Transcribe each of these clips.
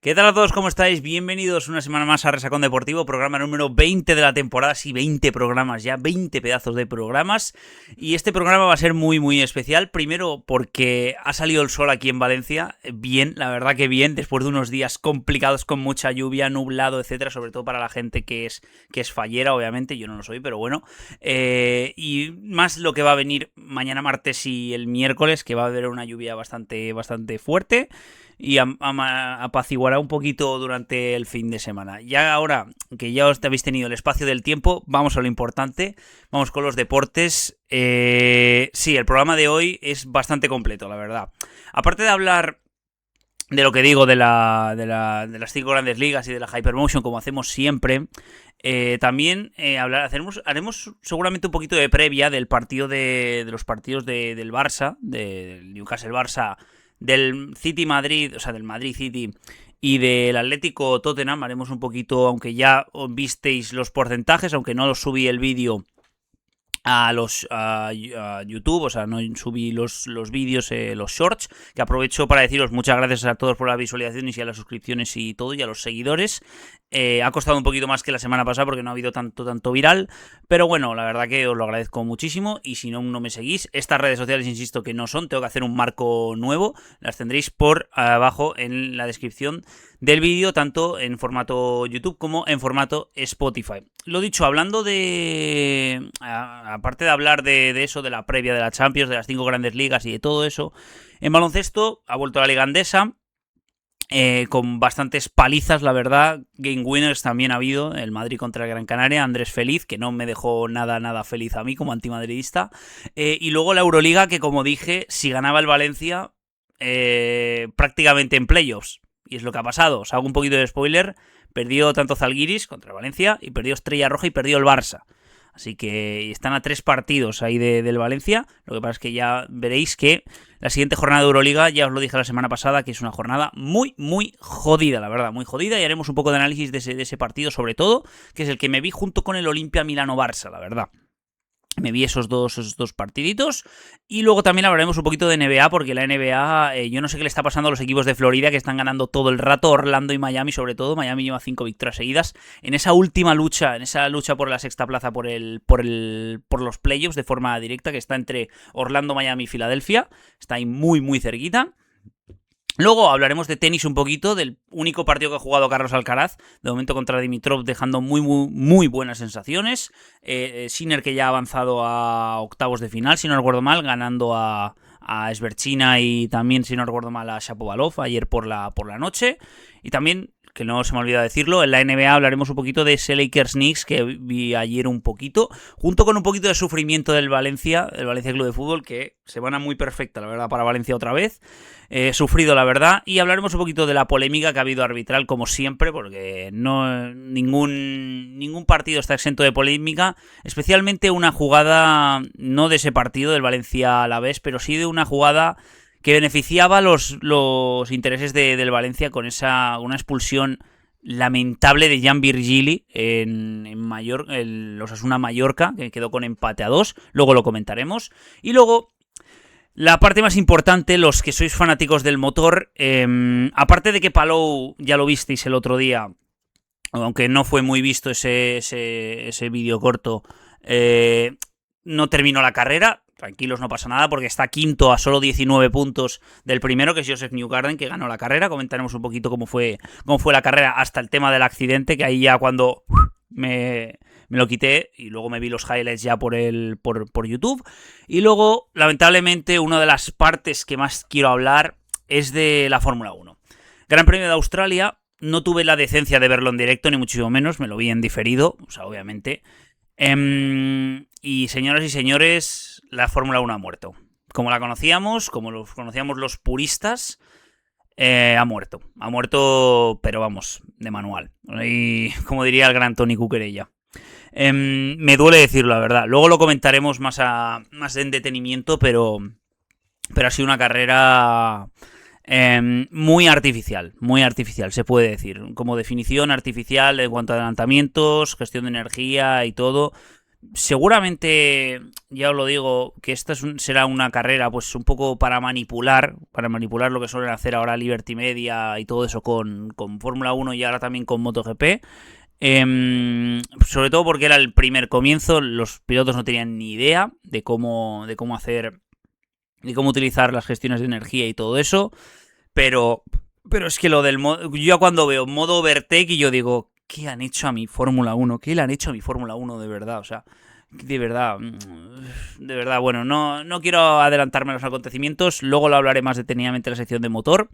¿Qué tal a todos? ¿Cómo estáis? Bienvenidos una semana más a Resacón Deportivo, programa número 20 de la temporada, sí, 20 programas ya, 20 pedazos de programas, y este programa va a ser muy especial, primero porque ha salido el sol aquí en Valencia, bien, la verdad que bien, después de unos días complicados con mucha lluvia, nublado, etcétera, sobre todo para la gente que es fallera, obviamente, yo no lo soy, pero bueno, y más lo que va a venir mañana martes y el miércoles, que va a haber una lluvia bastante fuerte, y apaciguará un poquito durante el fin de semana. Ya ahora que ya os habéis tenido el espacio del tiempo, vamos a lo importante, vamos con los deportes. Sí, el programa de hoy es bastante completo, la verdad. Aparte de hablar de lo que digo de las 5 grandes ligas y de la Hypermotion, como hacemos siempre, también haremos seguramente un poquito de previa del partido de los partidos del Barça, del Newcastle Barça, del City Madrid, o sea, del Madrid City y del Atlético Tottenham. Haremos un poquito, aunque ya visteis los porcentajes, aunque no los subí el vídeo a YouTube, o sea, no subí los vídeos, los shorts, que aprovecho para deciros muchas gracias a todos por las visualizaciones y a las suscripciones y todo, y a los seguidores. Ha costado un poquito más que la semana pasada porque no ha habido tanto viral, pero bueno, la verdad que os lo agradezco muchísimo. Y si no me seguís, estas redes sociales, insisto que no son, tengo que hacer un marco nuevo, las tendréis por abajo en la descripción del vídeo, tanto en formato YouTube como en formato Spotify. Lo dicho, hablando de... aparte de hablar de eso, de la previa de la Champions, de las 5 grandes ligas y de todo eso, en baloncesto ha vuelto la Liga Endesa, con bastantes palizas, la verdad. Game winners también ha habido, el Madrid contra el Gran Canaria, Andrés Feliz, que no me dejó nada feliz a mí como antimadridista. Y luego la Euroliga, que como dije, si ganaba el Valencia, prácticamente en playoffs. Y es lo que ha pasado. Os hago un poquito de spoiler. Perdió tanto Zalgiris contra Valencia y perdió Estrella Roja y perdió el Barça. Así que están a 3 partidos ahí del Valencia. Lo que pasa es que ya veréis que la siguiente jornada de Euroliga, ya os lo dije la semana pasada, que es una jornada muy jodida, la verdad, muy jodida. Y haremos un poco de análisis de ese partido, sobre todo, que es el que me vi junto con el Olimpia Milano-Barça, la verdad. Me vi esos dos partiditos. Y luego también hablaremos un poquito de NBA, porque la NBA, yo no sé qué le está pasando a los equipos de Florida, que están ganando todo el rato, Orlando y Miami sobre todo. Miami lleva 5 victorias seguidas. En esa última lucha, por la sexta plaza, por los playoffs de forma directa, que está entre Orlando, Miami y Filadelfia. Está ahí muy cerquita. Luego hablaremos de tenis un poquito, del único partido que ha jugado Carlos Alcaraz, de momento contra Dimitrov, dejando muy buenas sensaciones. Sinner, que ya ha avanzado a octavos de final, si no recuerdo mal, ganando a Svherchina y también, si no recuerdo mal, a Shapovalov ayer por la noche. Y también, que no se me olvida decirlo, en la NBA hablaremos un poquito de ese Lakers Knicks, que vi ayer un poquito, junto con un poquito de sufrimiento del Valencia Club de Fútbol, que semana muy perfecta, la verdad, para Valencia otra vez. Sufrido, la verdad. Y hablaremos un poquito de la polémica que ha habido arbitral, como siempre, porque ningún partido está exento de polémica, especialmente una jugada, no de ese partido del Valencia a la vez, pero sí de una jugada que beneficiaba los intereses del Valencia con una expulsión lamentable de Jan Virgili en Osasuna Mallorca, que quedó con empate a 2. Luego lo comentaremos. Y luego, la parte más importante, los que sois fanáticos del motor, aparte de que Palou, ya lo visteis el otro día, aunque no fue muy visto ese vídeo corto, no terminó la carrera. Tranquilos, no pasa nada, porque está quinto a solo 19 puntos del primero, que es Joseph Newgarden, que ganó la carrera. Comentaremos un poquito cómo fue la carrera hasta el tema del accidente, que ahí ya cuando me lo quité y luego me vi los highlights ya por YouTube. Y luego, lamentablemente, una de las partes que más quiero hablar es de la Fórmula 1. Gran Premio de Australia, no tuve la decencia de verlo en directo, ni muchísimo menos, me lo vi en diferido, o sea, obviamente. Y señoras y señores, la Fórmula 1 ha muerto. Como la conocíamos, como los conocíamos los puristas, ha muerto. Ha muerto, pero vamos, de manual. Y como diría el gran Tony Cuquerella. Me duele decirlo, la verdad. Luego lo comentaremos más en detenimiento, pero ha sido una carrera muy artificial, se puede decir. Como definición artificial en cuanto a adelantamientos, gestión de energía y todo. Seguramente, ya os lo digo, que esta será una carrera pues un poco para manipular lo que suelen hacer ahora Liberty Media y todo eso con Fórmula 1 y ahora también con MotoGP. Sobre todo porque era el primer comienzo, los pilotos no tenían ni idea de cómo hacer, de cómo utilizar las gestiones de energía y todo eso. Pero es que lo del modo, yo cuando veo modo overtake y yo digo, ¿qué han hecho a mi Fórmula 1? ¿Qué le han hecho a mi Fórmula 1 de verdad? O sea, de verdad, bueno, no quiero adelantarme a los acontecimientos, luego lo hablaré más detenidamente en la sección de motor,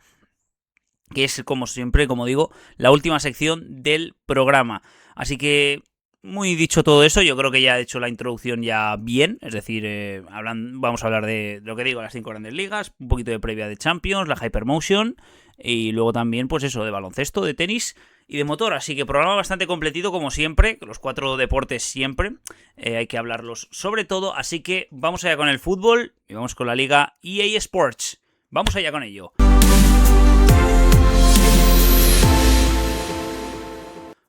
que es, como siempre, como digo, la última sección del programa. Así que, muy dicho todo eso, yo creo que ya he hecho la introducción ya bien, es decir, vamos a hablar de lo que digo, las 5 grandes ligas, un poquito de previa de Champions, la Hypermotion, y luego también, pues eso, de baloncesto, de tenis y de motor. Así que programa bastante completito, como siempre, los 4 deportes siempre, hay que hablarlos sobre todo. Así que vamos allá con el fútbol y vamos con la liga EA Sports. Vamos allá con ello.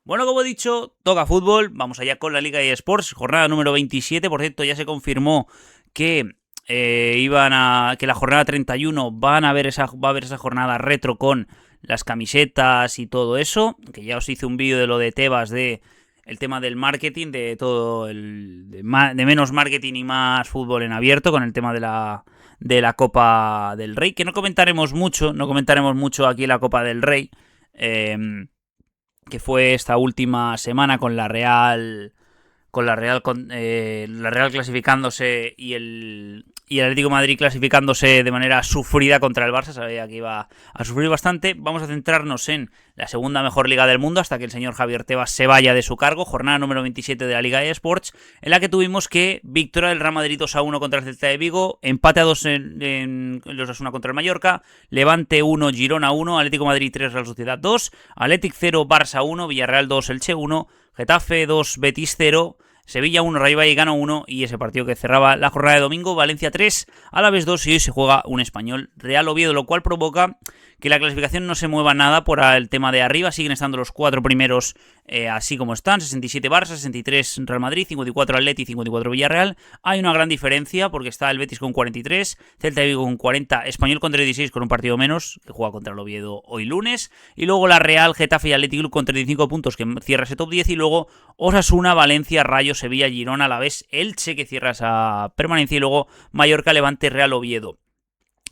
Bueno, como he dicho, toca fútbol, vamos allá con la Liga eSports, jornada número 27, por cierto, ya se confirmó que que la jornada 31 va a haber esa jornada retro con las camisetas y todo eso, que ya os hice un vídeo de lo de Tebas, de el tema del marketing, de todo de menos marketing y más fútbol en abierto, con el tema de la Copa del Rey, que no comentaremos mucho aquí la Copa del Rey, que fue esta última semana con la Real clasificándose y el Atlético de Madrid clasificándose de manera sufrida contra el Barça. Sabía que iba a sufrir bastante. Vamos a centrarnos en la segunda mejor liga del mundo hasta que el señor Javier Tebas se vaya de su cargo. Jornada número 27 de la Liga eSports, en la que tuvimos que victoria del Real Madrid 2-1 contra el Celta de Vigo, empate a 2 en los Osasuna contra el Mallorca, Levante 1, Girona 1, Atlético de Madrid 3, Real Sociedad 2, Athletic 0, Barça 1, Villarreal 2, Elche 1, Getafe 2, Betis 0, Sevilla 1, Rayo Vallecano 1, y ese partido que cerraba la jornada de domingo, Valencia 3, Alavés 2, y hoy se juega un Español Real Oviedo, lo cual provoca que la clasificación no se mueva nada por el tema de arriba. Siguen estando los 4 primeros así como están, 67 Barça, 63 Real Madrid, 54 Atleti, 54 Villarreal. Hay una gran diferencia porque está el Betis con 43, Celta de Vigo con 40, Español con 36 con un partido menos, que juega contra el Oviedo hoy lunes, y luego la Real, Getafe y Athletic Club con 35 puntos, que cierra ese top 10, y luego Osasuna, Valencia, Rayo, Sevilla, Girona, Alavés, Elche, que cierra esa permanencia, y luego Mallorca, Levante, Real Oviedo.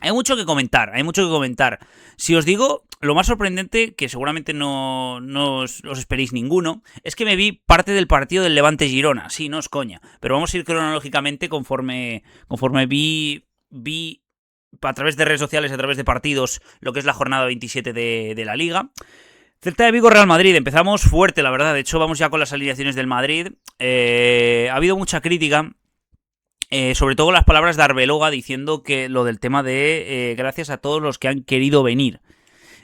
Hay mucho que comentar. Si os digo, lo más sorprendente, que seguramente no os esperéis ninguno, es que me vi parte del partido del Levante-Girona. Sí, no es coña. Pero vamos a ir cronológicamente conforme vi a través de redes sociales, a través de partidos, lo que es la jornada 27 de la Liga. Celta de Vigo, Real Madrid. Empezamos fuerte, la verdad. De hecho, vamos ya con las alineaciones del Madrid. Ha habido mucha crítica. Sobre todo las palabras de Arbeloa diciendo que lo del tema de gracias a todos los que han querido venir.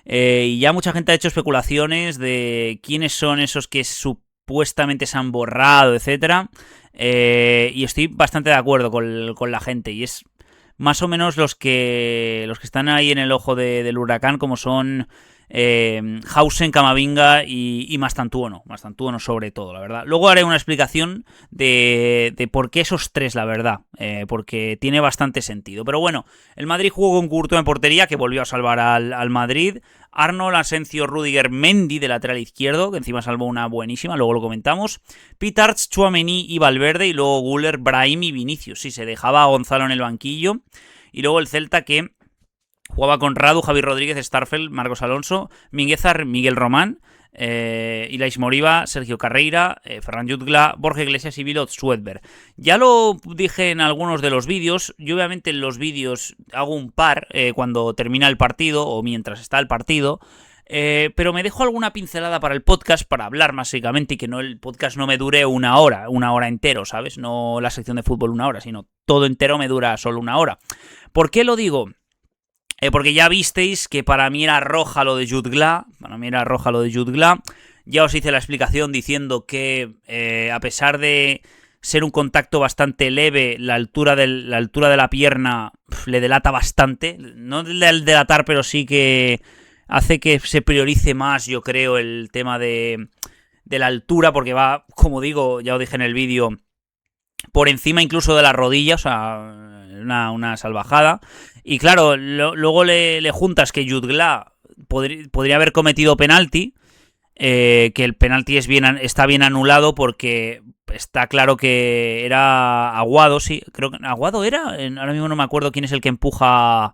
Y ya mucha gente ha hecho especulaciones de quiénes son esos que supuestamente se han borrado, etc. Y estoy bastante de acuerdo con la gente. Y es más o menos los que están ahí en el ojo del huracán, como son Hausen, Camavinga y Mastantuono sobre todo, la verdad. Luego haré una explicación de por qué esos tres, la verdad, porque tiene bastante sentido. Pero bueno, el Madrid jugó con Courtois en portería, que volvió a salvar al Madrid. Arnold, Asensio, Rudiger, Mendy de lateral izquierdo, que encima salvó una buenísima, luego lo comentamos. Pitarch, Tchouaméni y Valverde, y luego Güler, Brahim y Vinicius. Sí, se dejaba a Gonzalo en el banquillo. Y luego el Celta, que jugaba con Radu, Javi Rodríguez, Starfel, Marcos Alonso, Minguezar, Miguel Román, Ilais Moriba, Sergio Carreira, Ferran Jutgla, Borja Iglesias y Bilot Swedberg. Ya lo dije en algunos de los vídeos. Yo obviamente en los vídeos hago un par cuando termina el partido o mientras está el partido. Pero me dejo alguna pincelada para el podcast, para hablar básicamente, y que el podcast no me dure una hora entero, ¿sabes? No la sección de fútbol una hora, sino todo entero me dura solo una hora. ¿Por qué lo digo? Porque ya visteis que para mí era roja lo de Jutgla. Ya os hice la explicación diciendo que a pesar de ser un contacto bastante leve, la altura de la pierna le delata bastante. No delatar, pero sí que hace que se priorice más, yo creo, el tema de la altura, porque va, como digo, ya os dije en el vídeo, por encima incluso de la rodilla, o sea, una salvajada. Y claro, luego le juntas que Jutgla podría haber cometido penalti, que el penalti está bien anulado porque está claro que era Aguado, sí, creo que Aguado era, ahora mismo no me acuerdo quién es el que empuja...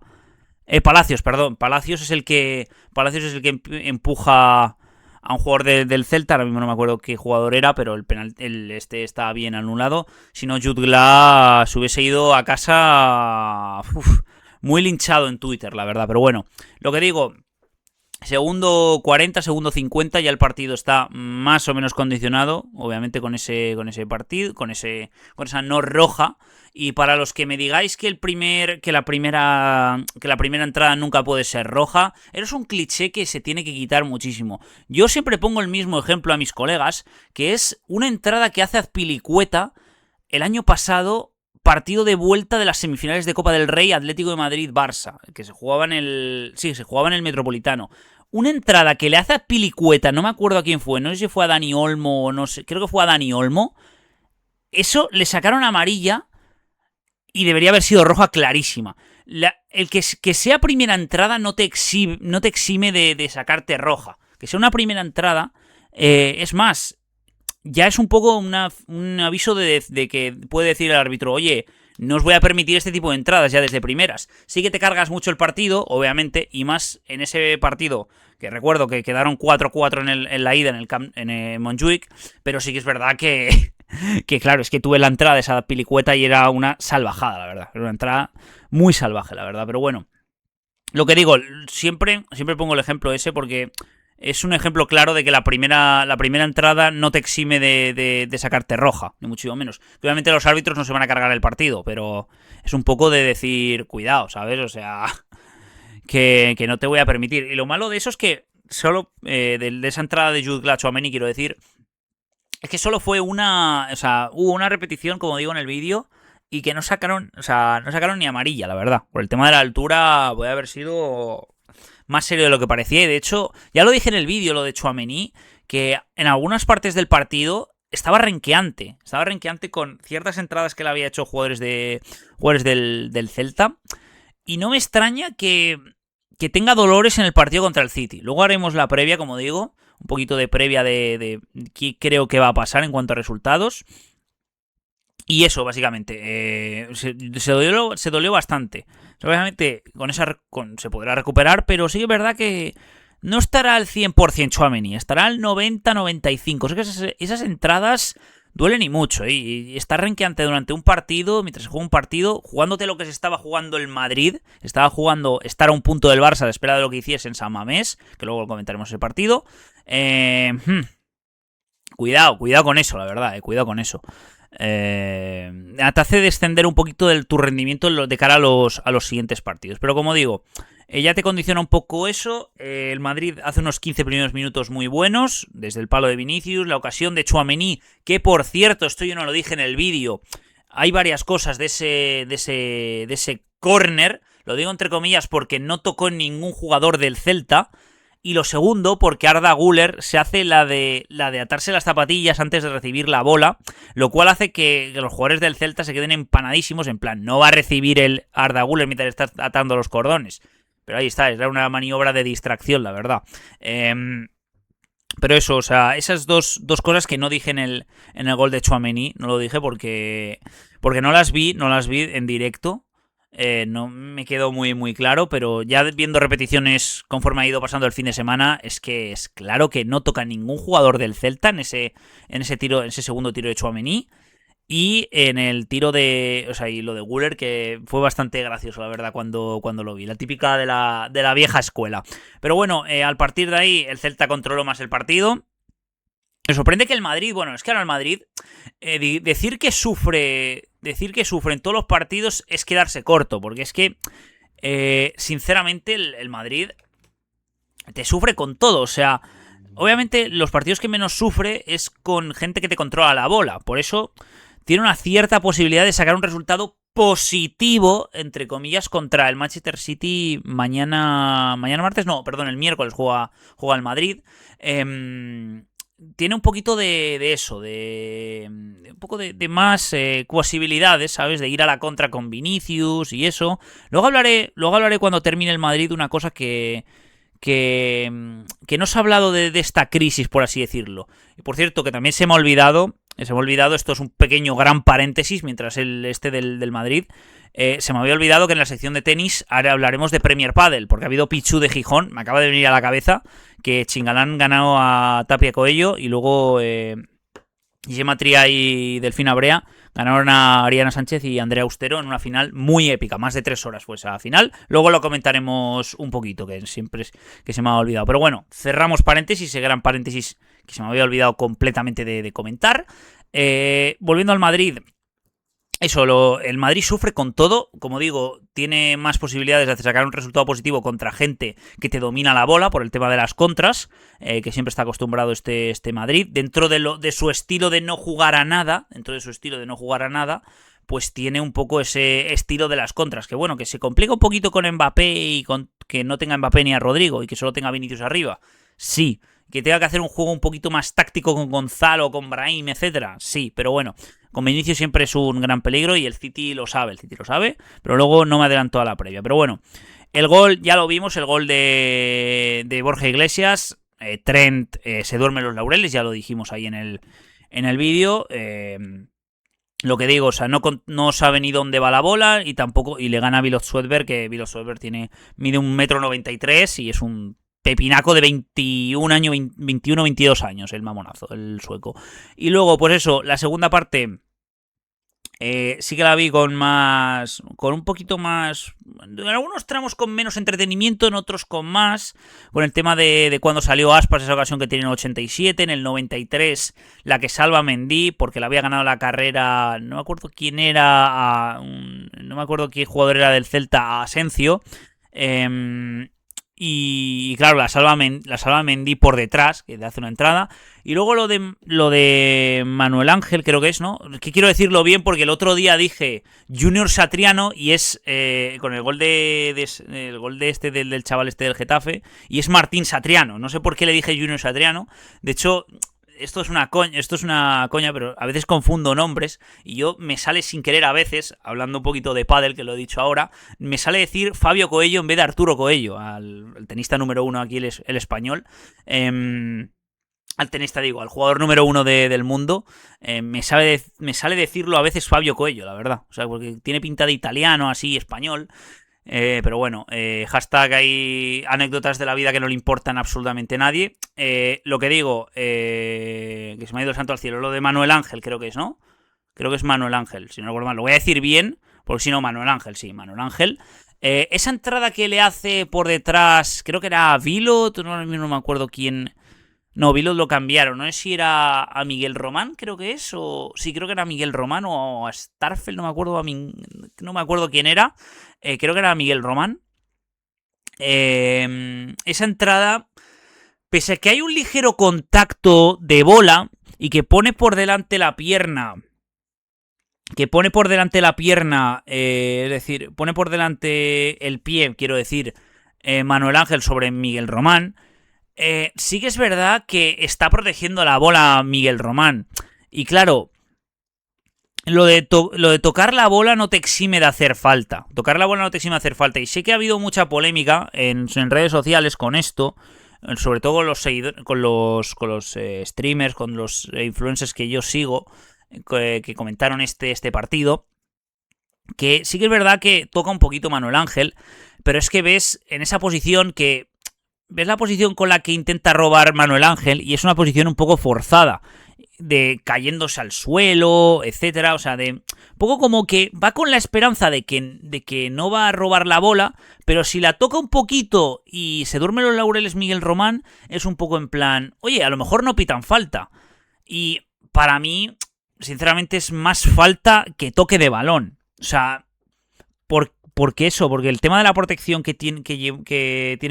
Palacios, perdón, Palacios es el que empuja a un jugador del Celta, ahora mismo no me acuerdo qué jugador era, pero el penal este está bien anulado. Si no, Jutgla se hubiese ido a casa muy linchado en Twitter, la verdad. Pero bueno, lo que digo, segundo 40, segundo 50, ya el partido está más o menos condicionado, obviamente con ese partido, con esa no roja. Y para los que me digáis que la primera entrada nunca puede ser roja, eso es un cliché que se tiene que quitar muchísimo. Yo siempre pongo el mismo ejemplo a mis colegas, que es una entrada que hace Azpilicueta el año pasado, partido de vuelta de las semifinales de Copa del Rey, Atlético de Madrid-Barça, que se jugaba en el Metropolitano. Una entrada que le hace a Pilicueta, no me acuerdo a quién fue, no sé si fue a Dani Olmo o no sé, creo que fue a Dani Olmo. Eso le sacaron amarilla y debería haber sido roja clarísima. El que sea primera entrada no te exime de sacarte roja. Que sea una primera entrada, es más, ya es un poco un aviso de que puede decir el árbitro, oye, no os voy a permitir este tipo de entradas ya desde primeras. Sí que te cargas mucho el partido, obviamente, y más en ese partido, que recuerdo que quedaron 4-4 en la ida en Montjuic, pero sí que es verdad que claro, es que tuve la entrada de esa Pilicueta y era una salvajada, la verdad. Era una entrada muy salvaje, la verdad. Pero bueno, lo que digo, siempre pongo el ejemplo ese porque es un ejemplo claro de que la primera entrada no te exime de sacarte roja, ni mucho menos. Obviamente los árbitros no se van a cargar el partido, pero es un poco de decir, cuidado, ¿sabes? O sea, que no te voy a permitir. Y lo malo de eso es que solo de esa entrada de Jutgla a Tchouaméni, quiero decir, es que solo fue hubo una repetición, como digo en el vídeo, y que no sacaron ni amarilla, la verdad. Por el tema de la altura puede haber sido más serio de lo que parecía. Y de hecho, ya lo dije en el vídeo, lo de Tchouaméni, que en algunas partes del partido estaba renqueante. Estaba renqueante con ciertas entradas que le había hecho jugadores del Celta. Y no me extraña que tenga dolores en el partido contra el City. Luego haremos la previa, como digo. Un poquito de previa de qué creo que va a pasar en cuanto a resultados. Y eso, básicamente. Se dolió bastante. Obviamente, se podrá recuperar, pero sí que es verdad que no estará al 100% Tchouaméni. Estará al 90-95%. Es que esas entradas duelen y mucho. Y estar renqueante durante un partido, mientras se juega un partido, jugándote lo que se estaba jugando el Madrid. Estaba jugando estar a un punto del Barça a la espera de lo que hiciese en San Mamés, que luego comentaremos ese partido. Cuidado con eso, la verdad, cuidado con eso. Te hace descender un poquito tu rendimiento de cara a los siguientes partidos. Pero como digo, ya te condiciona un poco eso. El Madrid hace unos 15 primeros minutos muy buenos, desde el palo de Vinicius, la ocasión de Tchouaméni, que por cierto, esto yo no lo dije en el vídeo, hay varias cosas de ese córner, lo digo entre comillas porque no tocó en ningún jugador del Celta. Y lo segundo, porque Arda Güler se hace la de atarse las zapatillas antes de recibir la bola, lo cual hace que los jugadores del Celta se queden empanadísimos, en plan, no va a recibir el Arda Güler mientras está atando los cordones. Pero ahí está, era una maniobra de distracción, la verdad. Pero eso, o sea, esas dos cosas que no dije en el gol de Tchouaméni, no lo dije porque no las vi en directo. No me quedó muy claro, pero ya viendo repeticiones conforme ha ido pasando el fin de semana, es que es claro que no toca ningún jugador del Celta en ese segundo tiro de Tchouaméni. Y en el tiro y lo de Güler, que fue bastante gracioso, la verdad, cuando lo vi. La típica de la vieja escuela. Pero bueno, al partir de ahí, el Celta controló más el partido. Me sorprende que el Madrid, bueno, es que ahora el Madrid, decir que sufre en todos los partidos es quedarse corto, porque es que, sinceramente, el Madrid te sufre con todo, o sea, obviamente los partidos que menos sufre es con gente que te controla la bola, por eso tiene una cierta posibilidad de sacar un resultado positivo, entre comillas, contra el Manchester City mañana martes, no, perdón, el miércoles juega el Madrid. tiene un poquito de eso, de un poco de más posibilidades, ¿sabes? De ir a la contra con Vinicius y eso. Luego hablaré cuando termine el Madrid una cosa que no se ha hablado de esta crisis, por así decirlo. Y por cierto, que también se me ha olvidado, esto es un pequeño gran paréntesis, mientras del Madrid, se me había olvidado que en la sección de tenis ahora hablaremos de Premier Padel, porque ha habido Pichu de Gijón, me acaba de venir a la cabeza, que Chingalán ganó a Tapia Coello y luego Gemma Tria y Delfín Abrea ganaron a Ariana Sánchez y Andrea Austero en una final muy épica, más de 3 horas fue esa final. Luego lo comentaremos un poquito, que siempre es que se me ha olvidado. Pero bueno, cerramos paréntesis, ese gran paréntesis que se me había olvidado completamente de comentar. Volviendo al Madrid, el Madrid sufre con todo, como digo, tiene más posibilidades de sacar un resultado positivo contra gente que te domina la bola por el tema de las contras, que siempre está acostumbrado este Madrid, dentro de su estilo de no jugar a nada, pues tiene un poco ese estilo de las contras, que bueno, que se complica un poquito con Mbappé y con que no tenga Mbappé ni a Rodrigo y que solo tenga Vinicius arriba, sí. Que tenga que hacer un juego un poquito más táctico con Gonzalo, con Brahim, etcétera, sí, pero bueno, con Vinicius siempre es un gran peligro y el City lo sabe, pero luego no me adelanto a la previa. Pero bueno, el gol, ya lo vimos, el gol de Borja Iglesias, Trent se duerme en los laureles, ya lo dijimos ahí en el vídeo. Lo que digo, o sea, no sabe ni dónde va la bola y tampoco, y le gana a Vilot Swedberg, que Vilot Swedberg mide 1,93 m y es un pepinaco de 21-22 años, el mamonazo, el sueco. Y luego, pues eso, la segunda parte sí que la vi con un poquito más, en algunos tramos con menos entretenimiento, en otros con más, con el tema de cuando salió Aspas, esa ocasión que tiene en el 87, en el 93 la que salva a Mendy, porque le había ganado la carrera, no me acuerdo quién era, no me acuerdo qué jugador era del Celta, a Asencio, y claro, la salva Mendy por detrás, que le hace una entrada. Y luego lo de Manuel Ángel, creo que es, ¿no? Que quiero decirlo bien porque el otro día dije Junior Satriano y es con el gol del chaval del Getafe, y es Martín Satriano. No sé por qué le dije Junior Satriano. De hecho, esto es una coña, pero a veces confundo nombres y yo me sale sin querer a veces, hablando un poquito de pádel, que lo he dicho ahora, me sale decir Fabio Coello en vez de Arturo Coello, al tenista número 1 aquí, el español. Al tenista, digo, al jugador número 1 del mundo, me sale decirlo a veces Fabio Coello, la verdad. O sea, porque tiene pinta de italiano, así, español. Pero bueno, hashtag hay anécdotas de la vida que no le importan absolutamente a nadie. Lo que digo, que se me ha ido el santo al cielo, lo de Manuel Ángel, creo que es, ¿no? Creo que es Manuel Ángel, si no recuerdo mal. Lo voy a decir bien, porque si no, Manuel Ángel, sí, Manuel Ángel. Esa entrada que le hace por detrás, creo que era a Vilot, no me acuerdo quién. No, Vilot lo cambiaron, no sé si era a Miguel Román, creo que es, o sí, creo que era a Miguel Román o a Starfelt, no me acuerdo quién era, creo que era a Miguel Román. Esa entrada, pese a que hay un ligero contacto de bola y que pone por delante la pierna, es decir, pone por delante el pie, quiero decir, Manuel Ángel sobre Miguel Román, sí que es verdad que está protegiendo la bola Miguel Román. Y claro, lo de tocar la bola no te exime de hacer falta. Y sé que ha habido mucha polémica en redes sociales con esto, sobre todo con los streamers, con los influencers que yo sigo, que comentaron este partido. Que sí que es verdad que toca un poquito Manuel Ángel, pero es que ves en esa posición que... Ves la posición con la que intenta robar Manuel Ángel y es una posición un poco forzada, de cayéndose al suelo, etcétera, o sea, de un poco como que va con la esperanza de que no va a robar la bola, pero si la toca un poquito y se duerme los laureles Miguel Román, es un poco en plan, oye, a lo mejor no pitan falta. Y para mí, sinceramente, es más falta que toque de balón. O sea, porque el tema de la protección que tiene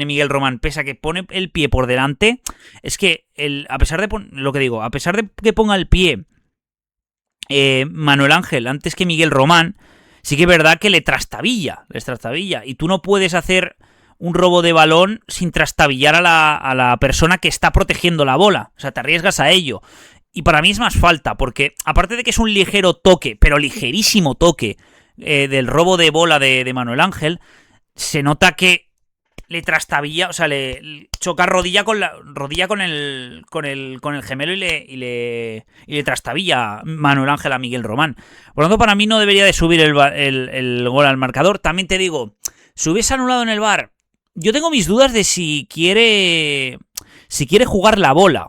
Miguel Román, pese a que pone el pie por delante, es que a pesar de que ponga el pie Manuel Ángel antes que Miguel Román, sí que es verdad que le trastabilla. Y tú no puedes hacer un robo de balón sin trastabillar a la persona que está protegiendo la bola. O sea, te arriesgas a ello. Y para mí es más falta, porque aparte de que es un ligero toque, pero ligerísimo toque, del robo de bola de Manuel Ángel, se nota que le trastabilla, o sea, le choca rodilla con el gemelo y le trastabilla Manuel Ángel a Miguel Román. Por lo tanto, para mí no debería de subir el gol al marcador. También te digo, si hubiese anulado en el VAR, yo tengo mis dudas de si quiere jugar la bola.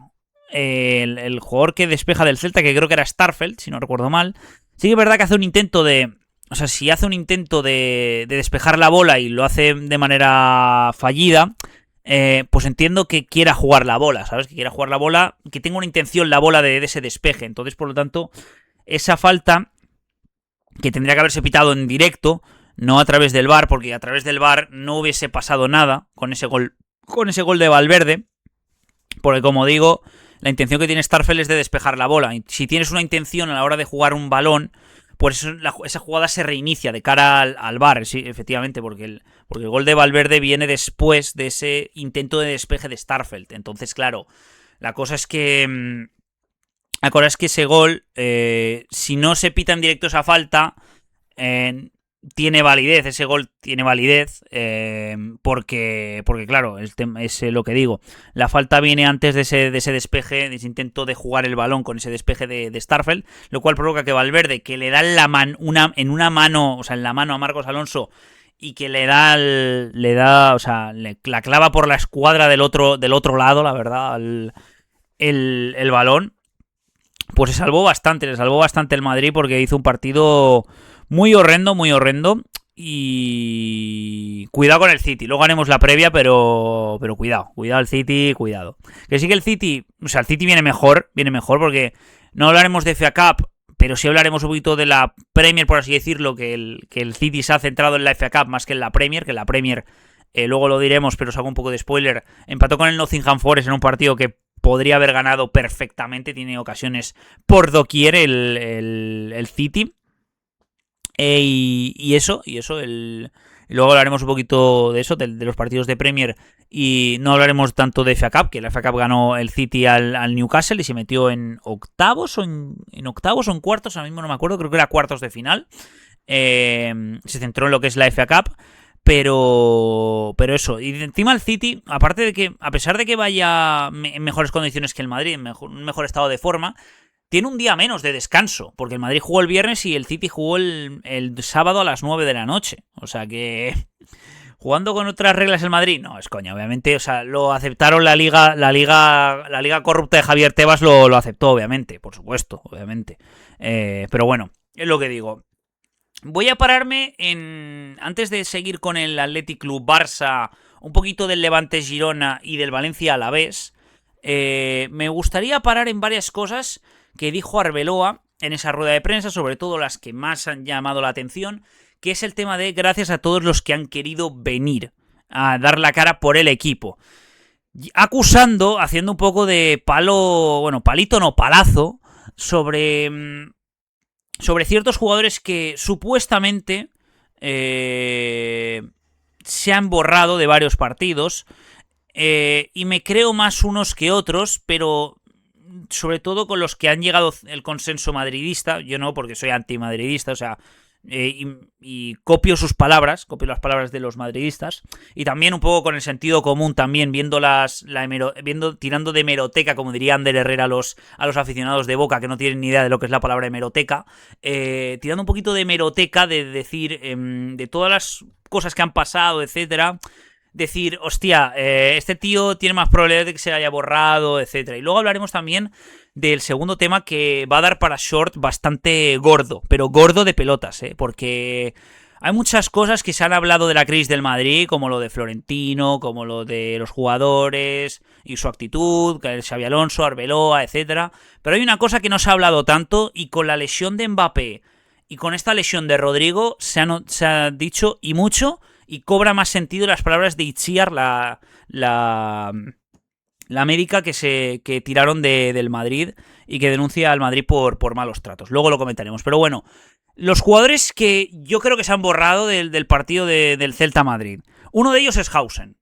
El jugador que despeja del Celta, que creo que era Starfelt, si no recuerdo mal, sí que es verdad que hace un intento de... O sea, si hace un intento de despejar la bola y lo hace de manera fallida, pues entiendo que quiera jugar la bola, ¿sabes? Que quiera jugar la bola, que tenga una intención la bola de ese despeje. Entonces, por lo tanto, esa falta que tendría que haberse pitado en directo, no a través del VAR, porque a través del VAR no hubiese pasado nada con ese gol de Valverde, porque como digo, la intención que tiene Starfelt es de despejar la bola. Y si tienes una intención a la hora de jugar un balón, pues esa jugada se reinicia de cara al VAR, sí, efectivamente, porque el gol de Valverde viene después de ese intento de despeje de Starfelt. Entonces, claro, la cosa es que ese gol, si no se pita en directo esa falta, tiene validez, ese gol tiene validez, porque claro, es lo que digo, la falta viene antes de ese despeje, de ese intento de jugar el balón con ese despeje de Starfelt, lo cual provoca que Valverde, que le da en la mano a Marcos Alonso, y que le da, o sea, la clava por la escuadra del otro lado, la verdad, el balón, pues le salvó bastante el Madrid, porque hizo un partido muy horrendo, y cuidado con el City. Luego haremos la previa, pero cuidado el City, cuidado. Que sí que el City viene mejor, porque no hablaremos de FA Cup, pero sí hablaremos un poquito de la Premier, por así decirlo, que el City se ha centrado en la FA Cup más que en la Premier, luego lo diremos, pero os hago un poco de spoiler, empató con el Nottingham Forest en un partido que podría haber ganado perfectamente, tiene ocasiones por doquier el City. Y luego hablaremos un poquito de eso, de los partidos de Premier, y no hablaremos tanto de FA Cup, que la FA Cup ganó el City al Newcastle y se metió en octavos o en cuartos, ahora mismo no me acuerdo, creo que era cuartos de final. Se centró en lo que es la FA Cup, pero eso, y encima el City, aparte de que, a pesar de que vaya en mejores condiciones que el Madrid, en un mejor estado de forma, tiene un día menos de descanso, porque el Madrid jugó el viernes y el City jugó el sábado a las 9 de la noche. O sea que, jugando con otras reglas el Madrid, no, es coña, obviamente. O sea, lo aceptaron la liga corrupta de Javier Tebas lo aceptó, obviamente, por supuesto, obviamente. Pero bueno, es lo que digo. Voy a pararme antes de seguir con el Athletic Club Barça, un poquito del Levante Girona y del Valencia Alavés. Me gustaría parar en varias cosas que dijo Arbeloa en esa rueda de prensa, sobre todo las que más han llamado la atención, que es el tema de gracias a todos los que han querido venir a dar la cara por el equipo. Acusando, haciendo un poco de palazo, sobre ciertos jugadores que supuestamente se han borrado de varios partidos, y me creo más unos que otros, pero sobre todo con los que han llegado el consenso madridista. Yo no, porque soy antimadridista, o sea, y copio sus palabras, copio las palabras de los madridistas, y también un poco con el sentido común, también tirando de hemeroteca, como diría Ander Herrera a los aficionados de Boca que no tienen ni idea de lo que es la palabra hemeroteca, tirando un poquito de hemeroteca, de decir, de todas las cosas que han pasado, etcétera, decir, hostia, este tío tiene más probabilidades de que se haya borrado, etcétera. Y luego hablaremos también del segundo tema, que va a dar para short bastante gordo, pero gordo de pelotas, porque hay muchas cosas que se han hablado de la crisis del Madrid, como lo de Florentino, como lo de los jugadores y su actitud, que el Xabi Alonso, Arbeloa, etcétera. Pero hay una cosa que no se ha hablado tanto, y con la lesión de Mbappé y con esta lesión de Rodrigo se ha dicho y mucho, y cobra más sentido las palabras de Itziar, la médica que tiraron del Madrid y que denuncia al Madrid por malos tratos. Luego lo comentaremos. Pero bueno, los jugadores que yo creo que se han borrado del partido del Celta Madrid. Uno de ellos es Hausen,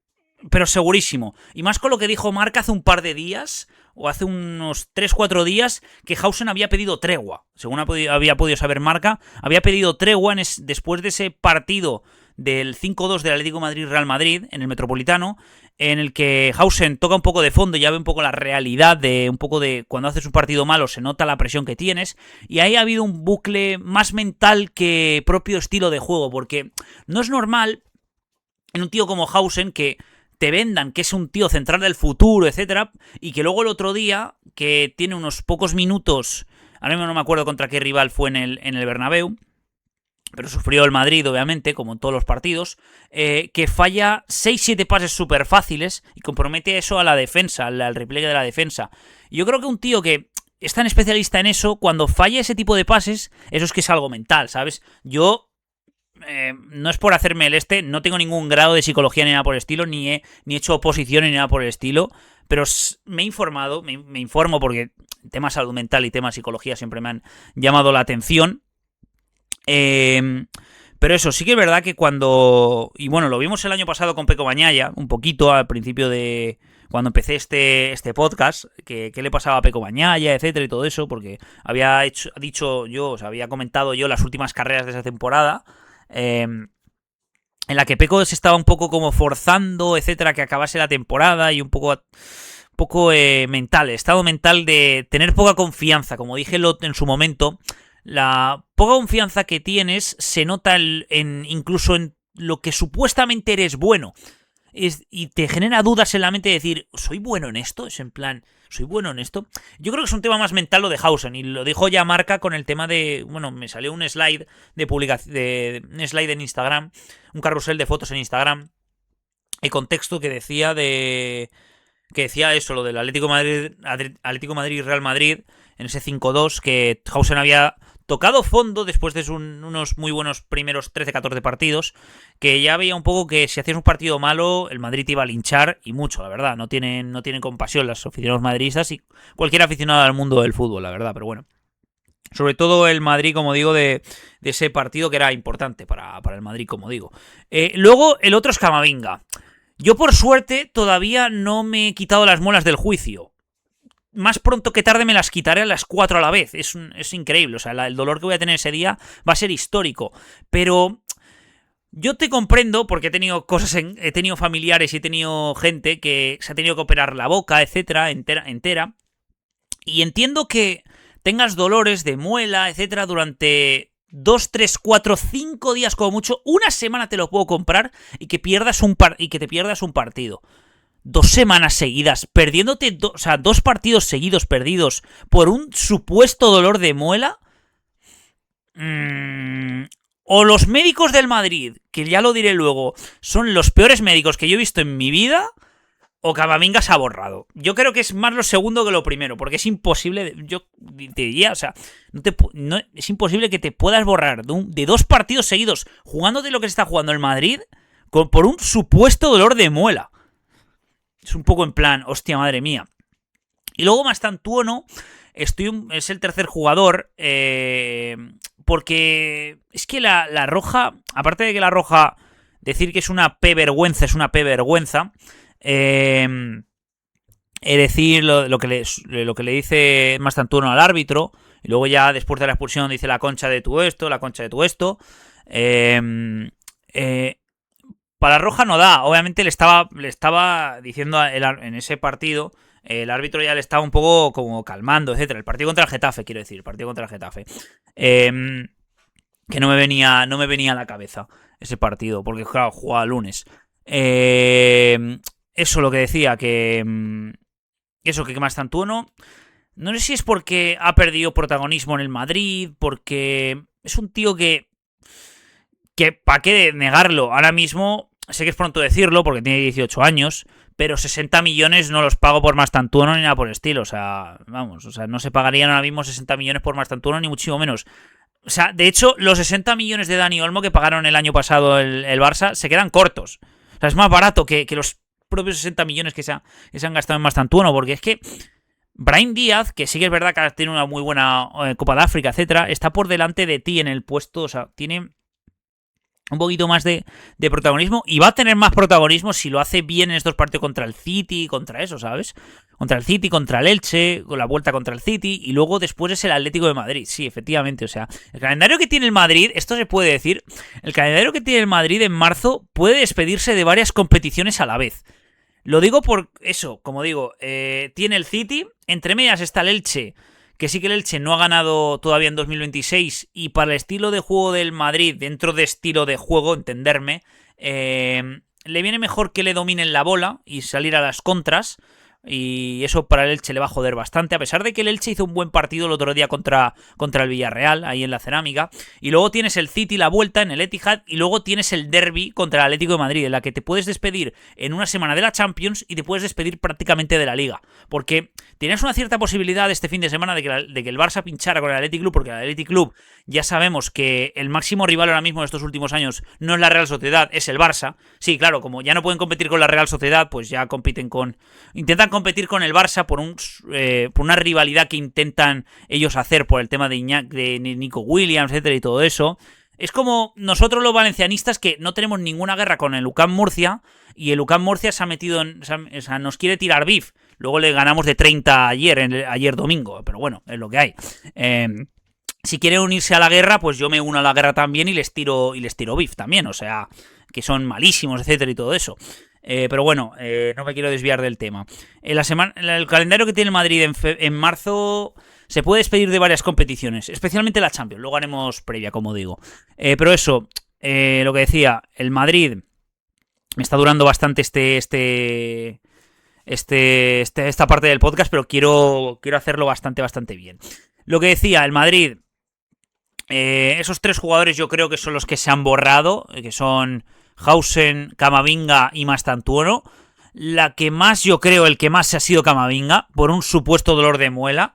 pero segurísimo. Y más con lo que dijo Marca hace un par de días, o hace unos 3-4 días, que Hausen había pedido tregua. Según había podido saber Marca, había pedido tregua después de ese partido del 5-2 del Atlético Madrid-Real Madrid, en el Metropolitano, en el que Hausen toca un poco de fondo y ya ve un poco la realidad de un poco de cuando haces un partido malo se nota la presión que tienes, y ahí ha habido un bucle más mental que propio estilo de juego, porque no es normal en un tío como Hausen que te vendan que es un tío central del futuro, etcétera, y que luego el otro día, que tiene unos pocos minutos, ahora mismo no me acuerdo contra qué rival fue en el Bernabéu, pero sufrió el Madrid, obviamente, como en todos los partidos, que falla 6-7 pases súper fáciles y compromete eso a la defensa, al repliegue de la defensa. Y yo creo que un tío que es tan especialista en eso, cuando falla ese tipo de pases, eso es que es algo mental, ¿sabes? Yo... no es por hacerme no tengo ningún grado de psicología ni nada por el estilo, ni he hecho oposiciones ni nada por el estilo, pero me he informado, me informo porque temas salud mental y temas psicología siempre me han llamado la atención. Pero eso, sí que es verdad que cuando... Y bueno, lo vimos el año pasado con Peco Bañaya, un poquito al principio de... Cuando empecé este podcast, que qué le pasaba a Peco Bañaya, etcétera, y todo eso, porque había había comentado yo las últimas carreras de esa temporada, en la que Peco se estaba un poco como forzando, etcétera, que acabase la temporada y un poco mental, estado mental de tener poca confianza, como dije en su momento. La poca confianza que tienes se nota incluso en lo que supuestamente eres bueno. Y te genera dudas en la mente de decir, ¿soy bueno en esto? Es en plan, ¿soy bueno en esto? Yo creo que es un tema más mental lo de Hausen, y lo dijo ya Marca con el tema de... Bueno, me salió un slide de publicación, un slide en Instagram, un carrusel de fotos en Instagram, y contexto que decía eso, lo del Atlético Madrid Real Madrid, en ese 5-2, que Hausen había tocado fondo después de unos muy buenos primeros 13-14 partidos, que ya veía un poco que si hacías un partido malo, el Madrid te iba a linchar, y mucho, la verdad. No tienen compasión los aficionados madridistas y cualquier aficionado al mundo del fútbol, la verdad, pero bueno. Sobre todo el Madrid, como digo, de ese partido que era importante para el Madrid, como digo. Luego, el otro es Camavinga. Yo, por suerte, todavía no me he quitado las muelas del juicio. Más pronto que tarde me las quitaré a las 4 a la vez. Es increíble. O sea, el dolor que voy a tener ese día va a ser histórico. Pero yo te comprendo porque he tenido he tenido familiares y he tenido gente que se ha tenido que operar la boca, etcétera, entera. Y entiendo que tengas dolores de muela, etcétera, durante 2, 3, 4, 5 días como mucho. Una semana te lo puedo comprar y que te pierdas un partido. 2 semanas seguidas, perdiéndote, 2 partidos seguidos perdidos por un supuesto dolor de muela. O los médicos del Madrid, que ya lo diré luego, son los peores médicos que yo he visto en mi vida, o Camavinga se ha borrado. Yo creo que es más lo segundo que lo primero, porque es imposible, yo te diría, o sea, es imposible que te puedas borrar de 2 partidos seguidos jugándote lo que se está jugando el Madrid por un supuesto dolor de muela. Es un poco en plan, hostia, madre mía. Y luego Mastantuono, es el tercer jugador, porque es que la Roja, aparte de que la Roja, decir que es una P-vergüenza, decir lo que le dice Mastantuono al árbitro, y luego ya después de la expulsión dice la concha de tu esto. Para la Roja no da, obviamente le estaba diciendo en ese partido, el árbitro ya le estaba un poco como calmando, etcétera. El partido contra el Getafe, quiero decir, que no me venía a la cabeza ese partido, porque claro, jugaba lunes. Eso lo que decía, que Mastantuono, no sé si es porque ha perdido protagonismo en el Madrid, porque es un tío que ¿para qué negarlo? Ahora mismo, sé que es pronto decirlo porque tiene 18 años, pero 60 millones no los pago por Mastantuono ni nada por el estilo. O sea, vamos, no se pagarían ahora mismo 60 millones por Mastantuono ni muchísimo menos. O sea, de hecho, los 60 millones de Dani Olmo que pagaron el año pasado el Barça se quedan cortos. O sea, es más barato que los propios 60 millones que se han gastado en Mastantuono, porque es que Brahim Díaz, que sí que es verdad que tiene una muy buena Copa de África, etcétera, está por delante de ti en el puesto, o sea, tiene un poquito más de protagonismo, y va a tener más protagonismo si lo hace bien en estos partidos contra el City, contra eso, ¿sabes? Contra el City, contra el Elche, con la vuelta contra el City, y luego después es el Atlético de Madrid. Sí, efectivamente, o sea, el calendario que tiene el Madrid, esto se puede decir, el calendario que tiene el Madrid en marzo puede despedirse de varias competiciones a la vez. Lo digo por eso, como digo, tiene el City, entre medias está el Elche, que sí que el Elche no ha ganado todavía en 2026, y para el estilo de juego del Madrid, dentro de estilo de juego, entenderme, le viene mejor que le dominen la bola y salir a las contras, y eso para el Elche le va a joder bastante, a pesar de que el Elche hizo un buen partido el otro día contra el Villarreal, ahí en la Cerámica. Y luego tienes el City, la vuelta en el Etihad, y luego tienes el Derby contra el Atlético de Madrid, en la que te puedes despedir en una semana de la Champions y te puedes despedir prácticamente de la Liga, porque tienes una cierta posibilidad este fin de semana de que el Barça pinchara con el Athletic Club, porque el Athletic Club ya sabemos que el máximo rival ahora mismo de estos últimos años no es la Real Sociedad, es el Barça. Sí, claro, como ya no pueden competir con la Real Sociedad, pues ya intentan competir con el Barça por una rivalidad que intentan ellos hacer por el tema de Nico Williams, etcétera, y todo eso. Es como nosotros los valencianistas, que no tenemos ninguna guerra con el UCAM Murcia, y el UCAM Murcia se ha metido o sea, nos quiere tirar beef. Luego le ganamos de 30 ayer domingo, pero bueno, es lo que hay. Si quieren unirse a la guerra, pues yo me uno a la guerra también y les tiro beef también, o sea, que son malísimos, etcétera, y todo eso. Pero bueno, no me quiero desviar del tema. El calendario que tiene el Madrid en marzo se puede despedir de varias competiciones, especialmente la Champions. Luego haremos previa, como digo. Pero eso, lo que decía, el Madrid me está durando bastante esta parte del podcast, pero quiero hacerlo bastante bien. Lo que decía, el Madrid, esos 3 jugadores yo creo que son los que se han borrado, que son Hausen, Camavinga y Mastantuono. La que más, yo creo, el que más ha sido Camavinga, por un supuesto dolor de muela.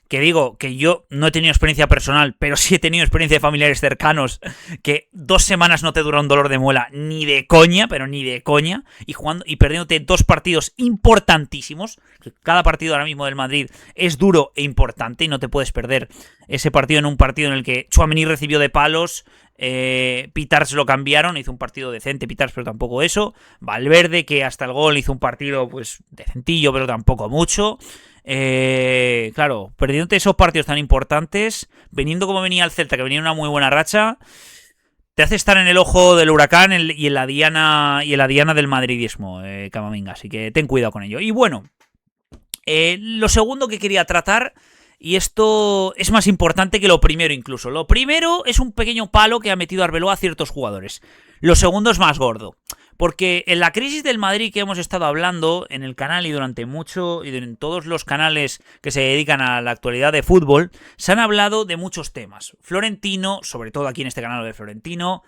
Que digo, que yo no he tenido experiencia personal, pero sí he tenido experiencia de familiares cercanos, que 2 semanas no te dura un dolor de muela, ni de coña, pero ni de coña, y perdiéndote 2 partidos importantísimos, que cada partido ahora mismo del Madrid es duro e importante, y no te puedes perder ese partido en un partido en el que Tchouaméni recibió de palos, Pitars lo cambiaron, hizo un partido decente Pitars, pero tampoco eso, Valverde, que hasta el gol hizo un partido pues decentillo, pero tampoco mucho. Claro, perdiéndote esos partidos tan importantes, viniendo como venía el Celta, que venía una muy buena racha, te hace estar en el ojo del huracán y en la diana del madridismo, Camavinga, así que ten cuidado con ello. Y bueno, lo segundo que quería tratar, y esto es más importante que lo primero incluso. Lo primero es un pequeño palo que ha metido Arbeloa a ciertos jugadores. Lo segundo es más gordo. Porque en la crisis del Madrid que hemos estado hablando en el canal y durante mucho, y en todos los canales que se dedican a la actualidad de fútbol, se han hablado de muchos temas. Florentino, sobre todo aquí en este canal de Florentino,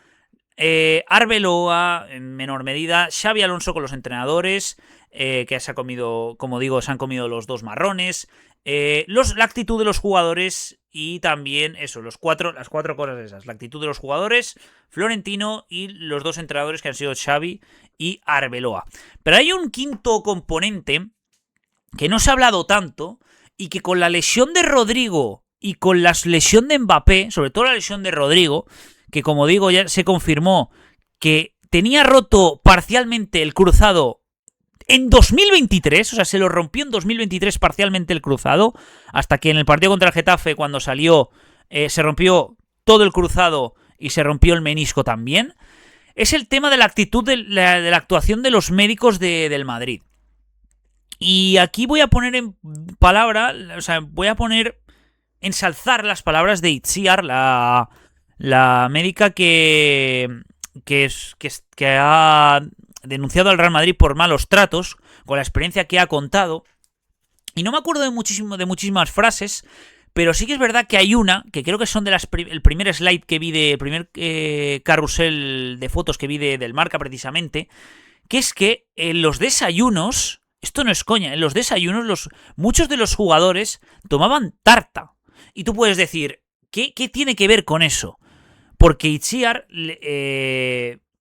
Arbeloa en menor medida, Xabi Alonso con los entrenadores, que se ha comido, como digo, se han comido los 2 marrones, la actitud de los jugadores, y también eso, las 4 cosas esas: la actitud de los jugadores, Florentino y los 2 entrenadores, que han sido Xavi y Arbeloa. Pero hay un quinto componente que no se ha hablado tanto, y que con la lesión de Rodrigo y con la lesión de Mbappé, sobre todo la lesión de Rodrigo, que como digo ya se confirmó que tenía roto parcialmente el cruzado en 2023, o sea, se lo rompió en 2023 parcialmente el cruzado, hasta que en el partido contra el Getafe, cuando salió, se rompió todo el cruzado y se rompió el menisco también. Es el tema de la actitud de la actuación de los médicos del Madrid. Y aquí voy a poner en palabra, o sea, voy a ensalzar las palabras de Itziar, la médica que ha denunciado al Real Madrid por malos tratos, con la experiencia que ha contado. Y no me acuerdo de muchísimas frases, pero sí que es verdad que hay una, que creo que son el primer slide que vi, el primer carrusel de fotos que vi del Marca precisamente, que es que en los desayunos, esto no es coña, en los desayunos muchos de los jugadores tomaban tarta. Y tú puedes decir, ¿qué tiene que ver con eso? Porque Itziar,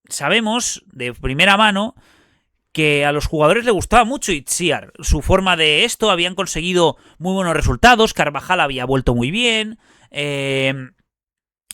sabemos de primera mano que a los jugadores les gustaba mucho Itziar, su forma de esto, habían conseguido muy buenos resultados, Carvajal había vuelto muy bien,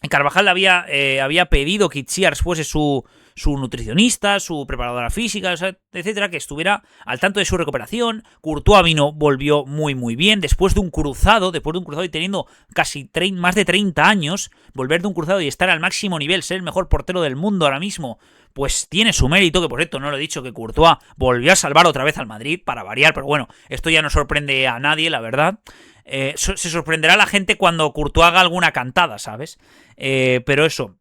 Carvajal había pedido que Itziar fuese su nutricionista, su preparadora física, etcétera, que estuviera al tanto de su recuperación. Courtois volvió muy muy bien después de un cruzado y teniendo casi más de 30 años, volver de un cruzado y estar al máximo nivel, ser el mejor portero del mundo ahora mismo, pues tiene su mérito, que por cierto no lo he dicho, que Courtois volvió a salvar otra vez al Madrid, para variar, pero bueno, esto ya no sorprende a nadie, la verdad. Se sorprenderá la gente cuando Courtois haga alguna cantada, ¿sabes? Pero eso.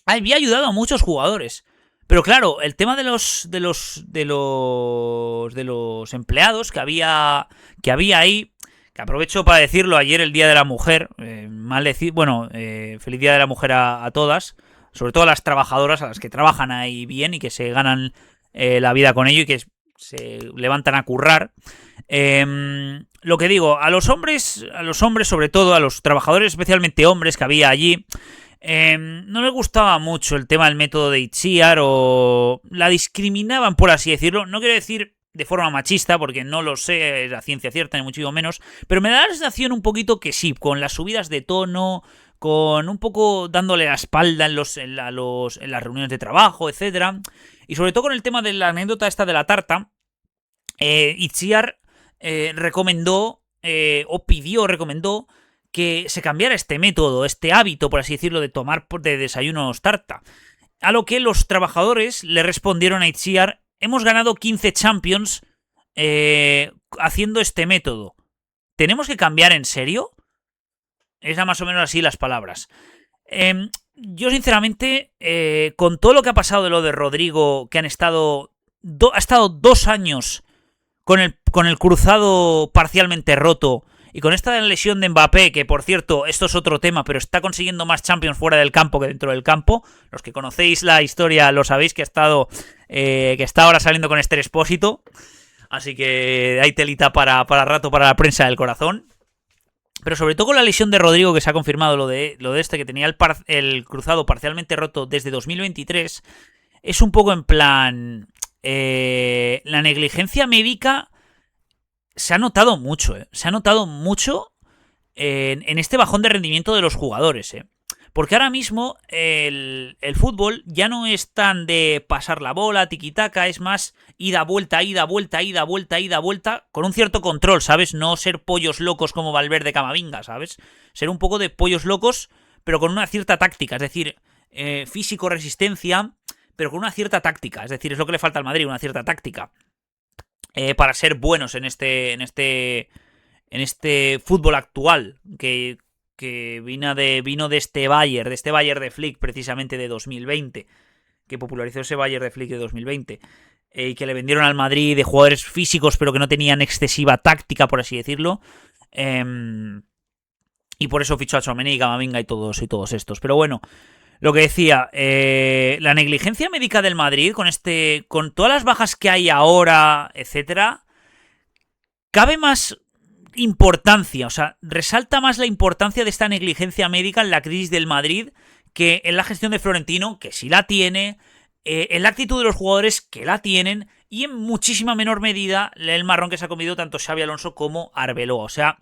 Había ayudado a muchos jugadores. Pero claro, el tema de los empleados que había ahí, que aprovecho para decirlo, ayer el Día de la Mujer, feliz Día de la Mujer a todas, sobre todo a las trabajadoras, a las que trabajan ahí bien y que se ganan la vida con ello y que se levantan a currar. Lo que digo, a los hombres sobre todo, a los trabajadores, especialmente hombres que había allí, no les gustaba mucho el tema del método de Itziar, o la discriminaban, por así decirlo. No quiero decir de forma machista, porque no lo sé, es la ciencia cierta, ni muchísimo menos, pero me da la sensación un poquito que sí, con las subidas de tono, con un poco dándole la espalda en las reuniones de trabajo, etcétera, y sobre todo con el tema de la anécdota esta de la tarta. Itziar recomendó que se cambiara este método, este hábito, por así decirlo, de tomar de desayunos tarta. A lo que los trabajadores le respondieron a Itziar: hemos ganado 15 Champions haciendo este método. ¿Tenemos que cambiar en serio? Es más o menos así las palabras. Yo sinceramente, con todo lo que ha pasado de lo de Rodrigo, que ha estado 2 años con el cruzado parcialmente roto, y con esta lesión de Mbappé, que por cierto, esto es otro tema, pero está consiguiendo más Champions fuera del campo que dentro del campo. Los que conocéis la historia lo sabéis, que está ahora saliendo con Esther Expósito. Así que hay telita para rato para la prensa del corazón. Pero sobre todo con la lesión de Rodrigo, que se ha confirmado lo de este, que tenía el cruzado parcialmente roto desde 2023, es un poco en plan... la negligencia médica se ha notado mucho, se ha notado mucho en este bajón de rendimiento de los jugadores, porque ahora mismo el fútbol ya no es tan de pasar la bola, tiquitaca, es más ida, vuelta, con un cierto control, ¿sabes? No ser pollos locos como Valverde, Camavinga, ¿sabes? Ser un poco de pollos locos, pero con una cierta táctica, es decir, físico, resistencia, pero con una cierta táctica, es decir, es lo que le falta al Madrid, una cierta táctica. Para ser buenos en este fútbol actual que vino de este Bayern de Flick, precisamente de 2020, que popularizó ese Bayern de Flick de 2020, y que le vendieron al Madrid de jugadores físicos pero que no tenían excesiva táctica, por así decirlo, y por eso fichó a Tchouaméni, Camavinga y todos estos. Pero bueno, lo que decía, la negligencia médica del Madrid, con todas las bajas que hay ahora, etcétera, cabe más importancia, o sea, resalta más la importancia de esta negligencia médica en la crisis del Madrid que en la gestión de Florentino, que sí la tiene, en la actitud de los jugadores, que la tienen, y en muchísima menor medida el marrón que se ha comido tanto Xabi Alonso como Arbeloa. O sea,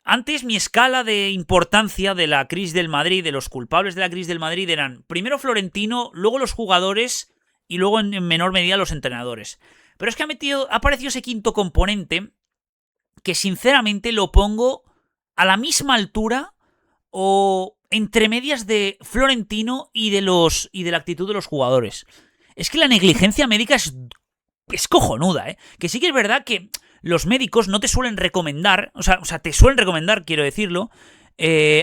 antes mi escala de importancia de la crisis del Madrid, de los culpables de la crisis del Madrid, eran primero Florentino, luego los jugadores y luego en menor medida los entrenadores. Pero es que ha aparecido ese quinto componente que sinceramente lo pongo a la misma altura o entre medias de Florentino y de la actitud de los jugadores. Es que la negligencia médica es cojonuda, ¿eh? Que sí que es verdad que los médicos no te suelen recomendar, o sea, te suelen recomendar, quiero decirlo,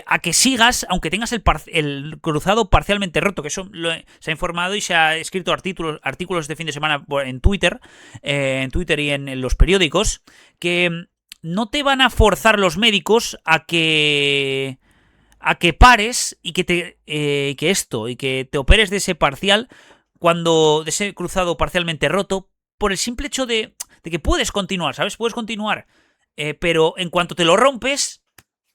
a que sigas, aunque tengas el cruzado parcialmente roto, que eso se ha informado y se ha escrito artículos este fin de semana en Twitter y en los periódicos, que no te van a forzar los médicos a que pares y que te operes de ese parcial, de ese cruzado parcialmente roto, por el simple hecho de que puedes continuar, ¿sabes? Puedes continuar, pero en cuanto te lo rompes,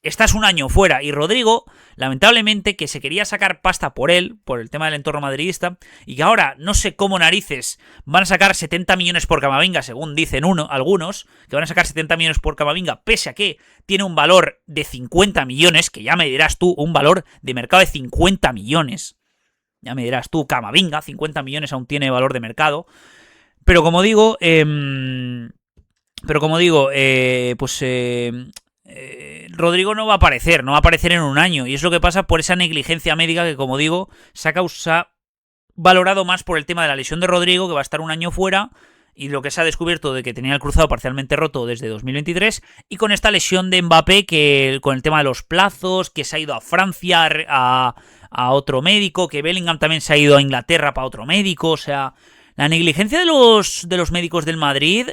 estás un año fuera. Y Rodrigo, lamentablemente, que se quería sacar pasta por él, por el tema del entorno madridista, y que ahora no sé cómo narices van a sacar 70 millones por Camavinga, según dicen algunos, que van a sacar 70 millones por Camavinga, pese a que tiene un valor de 50 millones, que ya me dirás tú, un valor de mercado de 50 millones. Ya me dirás tú, Camavinga, 50 millones aún tiene valor de mercado. Pero como digo, Rodrigo no va a aparecer en un año. Y es lo que pasa por esa negligencia médica que, como digo, se ha valorado más por el tema de la lesión de Rodrigo, que va a estar un año fuera, y lo que se ha descubierto de que tenía el cruzado parcialmente roto desde 2023, y con esta lesión de Mbappé, que con el tema de los plazos, que se ha ido a Francia a otro médico, que Bellingham también se ha ido a Inglaterra para otro médico. O sea, la negligencia de los médicos del Madrid...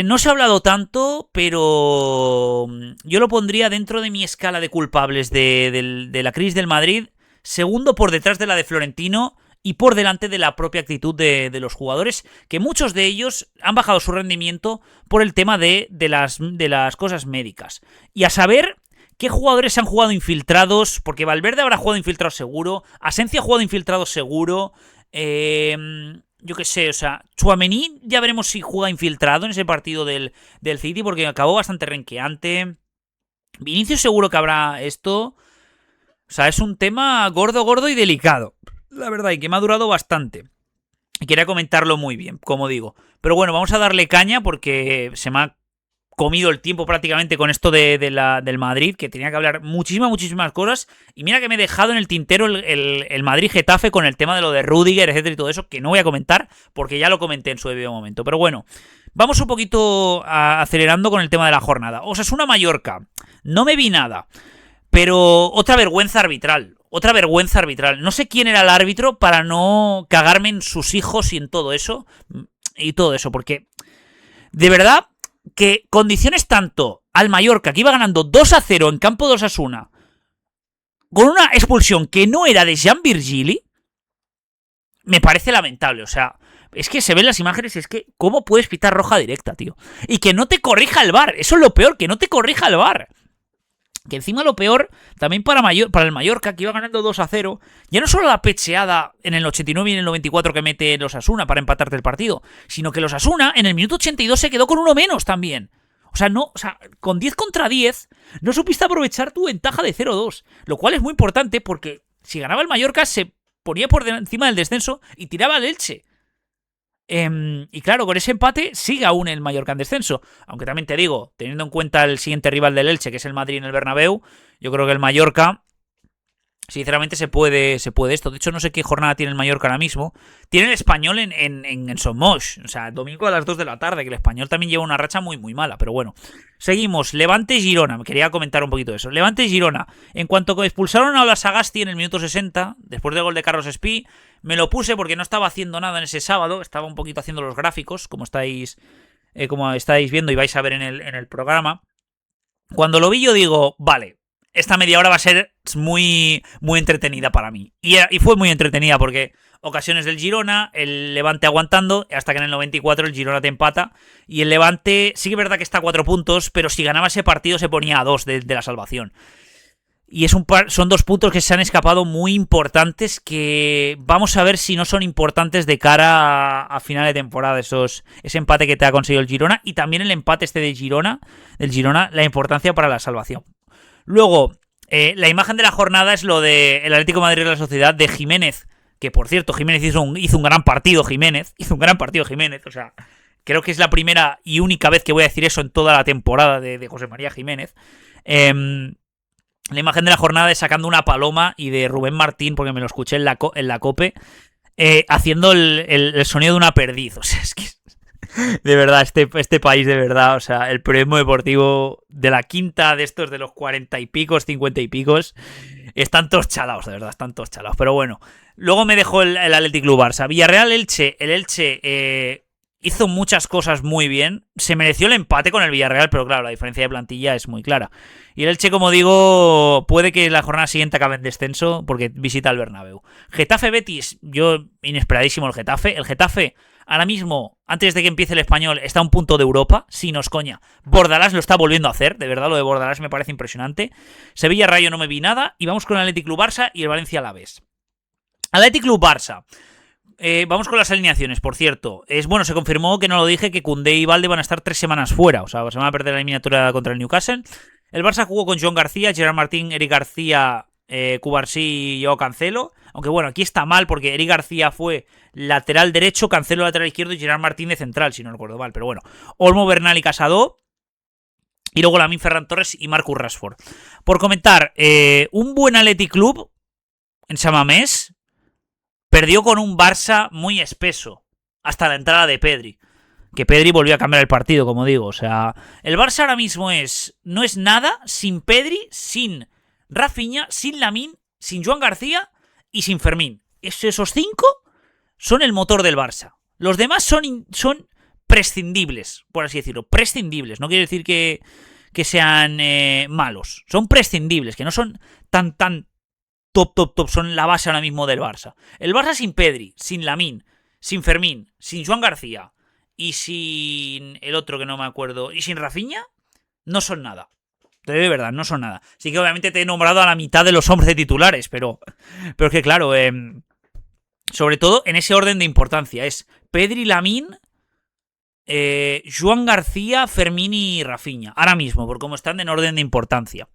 No se ha hablado tanto, pero yo lo pondría dentro de mi escala de culpables de la crisis del Madrid, segundo por detrás de la de Florentino y por delante de la propia actitud de los jugadores, que muchos de ellos han bajado su rendimiento por el tema de las cosas médicas. Y a saber qué jugadores han jugado infiltrados, porque Valverde habrá jugado infiltrado seguro, Asensio ha jugado infiltrado seguro, yo qué sé, o sea, Tchouaméni ya veremos si juega infiltrado en ese partido del City, porque acabó bastante renqueante. Vinicius seguro que habrá esto. O sea, es un tema gordo y delicado, la verdad, y que me ha durado bastante. Y quería comentarlo muy bien, como digo. Pero bueno, vamos a darle caña porque se me ha comido el tiempo prácticamente con esto del Madrid, que tenía que hablar muchísimas cosas. Y mira que me he dejado en el tintero el Madrid-Getafe con el tema de lo de Rüdiger, etcétera y todo eso, que no voy a comentar porque ya lo comenté en su debido momento. Pero bueno, vamos un poquito acelerando con el tema de la jornada. Osasuna-Mallorca, no me vi nada, pero otra vergüenza arbitral. No sé quién era el árbitro para no cagarme en sus hijos y en todo eso. Porque de verdad que condiciones tanto al Mallorca, que iba ganando 2-0 en campo de Osasuna, con una expulsión que no era de Jean Virgili, me parece lamentable. O sea, es que se ven las imágenes y es que ¿cómo puedes pitar roja directa, tío? Y que no te corrija el VAR, eso es lo peor, que no te corrija el VAR. Que encima lo peor, también para el Mallorca, que iba ganando 2-0, ya no solo la pecheada en el 89 y en el 94 que mete el Osasuna para empatarte el partido, sino que el Osasuna en el minuto 82 se quedó con uno menos también. O sea, con 10 contra 10 no supiste aprovechar tu ventaja de 0-2, lo cual es muy importante porque si ganaba el Mallorca se ponía por encima del descenso y tiraba al Elche. Y claro, con ese empate sigue aún el Mallorca en descenso. Aunque también te digo, teniendo en cuenta el siguiente rival del Elche, que es el Madrid en el Bernabéu, yo creo que el Mallorca, sinceramente, se puede esto. De hecho, no sé qué jornada tiene el Mallorca ahora mismo. Tiene el Español en Somos. O sea, domingo a las 2 de la tarde, que el Español también lleva una racha muy mala. Pero bueno, seguimos. Levante-Girona. Me quería comentar un poquito de eso. Levante-Girona. En cuanto que expulsaron a Sagasti en el minuto 60, después del gol de Carlos Espí, me lo puse porque no estaba haciendo nada en ese sábado. Estaba un poquito haciendo los gráficos, como estáis viendo y vais a ver en el programa. Cuando lo vi yo digo, vale, esta media hora va a ser muy entretenida para mí. Y fue muy entretenida porque ocasiones del Girona, el Levante aguantando, hasta que en el 94 el Girona te empata. Y el Levante sí que es verdad que está a 4 puntos, pero si ganaba ese partido se ponía a 2 de la salvación. Y son 2 puntos que se han escapado muy importantes, que vamos a ver si no son importantes de cara a final de temporada, ese empate que te ha conseguido el Girona, y también el empate del Girona, la importancia para la salvación. Luego, la imagen de la jornada es lo del Atlético de Madrid de la Sociedad de Jiménez, que por cierto, Jiménez hizo un gran partido, o sea, creo que es la primera y única vez que voy a decir eso en toda la temporada de José María Jiménez. La imagen de la jornada es sacando una paloma y de Rubén Martín, porque me lo escuché en la COPE, haciendo el sonido de una perdiz. O sea, es que de verdad, este país, de verdad, o sea, el periodismo deportivo de la quinta de estos de los 40 y picos, 50 y picos, están todos chalados, de verdad, están todos chalados. Pero bueno, luego me dejó el Athletic Club Barça. Villarreal-Elche, el Elche hizo muchas cosas muy bien. Se mereció el empate con el Villarreal, pero claro, la diferencia de plantilla es muy clara. Y el Elche, como digo, puede que la jornada siguiente acabe en descenso porque visita el Bernabéu. Getafe-Betis, yo inesperadísimo el Getafe. El Getafe, ahora mismo, antes de que empiece el Español, está a un punto de Europa. Sí, nos coña. Bordalás lo está volviendo a hacer, de verdad, lo de Bordalás me parece impresionante. Sevilla-Rayo no me vi nada. Y vamos con el Athletic Club Barça y el Valencia-Alavés. Athletic Club Barça. Vamos con las alineaciones, por cierto. Se confirmó, que no lo dije, que Koundé y Valde van a estar 3 semanas fuera. O sea, se van a perder la eliminatoria contra el Newcastle. El Barça jugó con Joan García, Gerard Martín, Eric García, Cubarsí y Joao Cancelo. Aunque bueno, aquí está mal porque Eric García fue lateral derecho, Cancelo lateral izquierdo y Gerard Martín de central, si no recuerdo mal. Pero bueno, Olmo, Bernal y Casado. Y luego Lamine, Ferran Torres y Marcus Rashford. Por comentar, un buen Athletic Club en San Mamés perdió con un Barça muy espeso hasta la entrada de Pedri. Que Pedri volvió a cambiar el partido, como digo. O sea, el Barça ahora mismo no es nada sin Pedri, sin Rafinha, sin Lamine, sin Joan García y sin Fermín. Esos 5 son el motor del Barça. Los demás son prescindibles, por así decirlo. Prescindibles. No quiere decir que sean malos. Son prescindibles, que no son tan top. Son la base ahora mismo del Barça. El Barça sin Pedri, sin Lamine, sin Fermín, sin Joan García y sin el otro que no me acuerdo, y sin Rafinha, no son nada. De verdad, no son nada. Sí que obviamente te he nombrado a la mitad de los hombres de titulares, pero es que claro, sobre todo en ese orden de importancia. Es Pedri, Lamine, Joan García, Fermín y Rafinha. Ahora mismo, por cómo están en orden de importancia.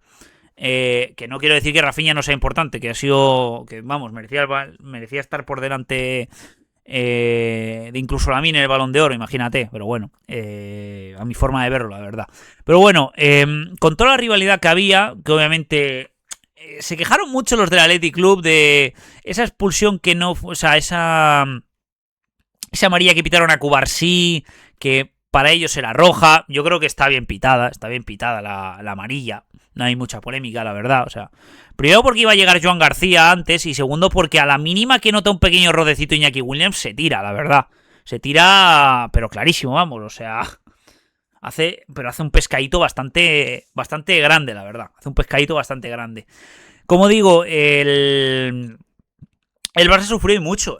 Que no quiero decir que Rafinha no sea importante, que ha sido, que vamos, merecía estar por delante de incluso Lamine en el Balón de Oro, imagínate, pero bueno, a mi forma de verlo, la verdad. Pero bueno, con toda la rivalidad que había, que obviamente se quejaron mucho los del Athletic Club de esa expulsión que no, o sea, esa amarilla que pitaron a Cubarsí, que para ellos era roja. Yo creo que está bien pitada la amarilla. No hay mucha polémica, la verdad. O sea, primero porque iba a llegar Joan García antes y segundo porque a la mínima que nota un pequeño rodecito Iñaki Williams se tira, la verdad. Se tira, pero clarísimo, vamos. O sea, hace un pescadito bastante grande, la verdad. Hace un pescadito bastante grande. Como digo, el Barça sufrió mucho.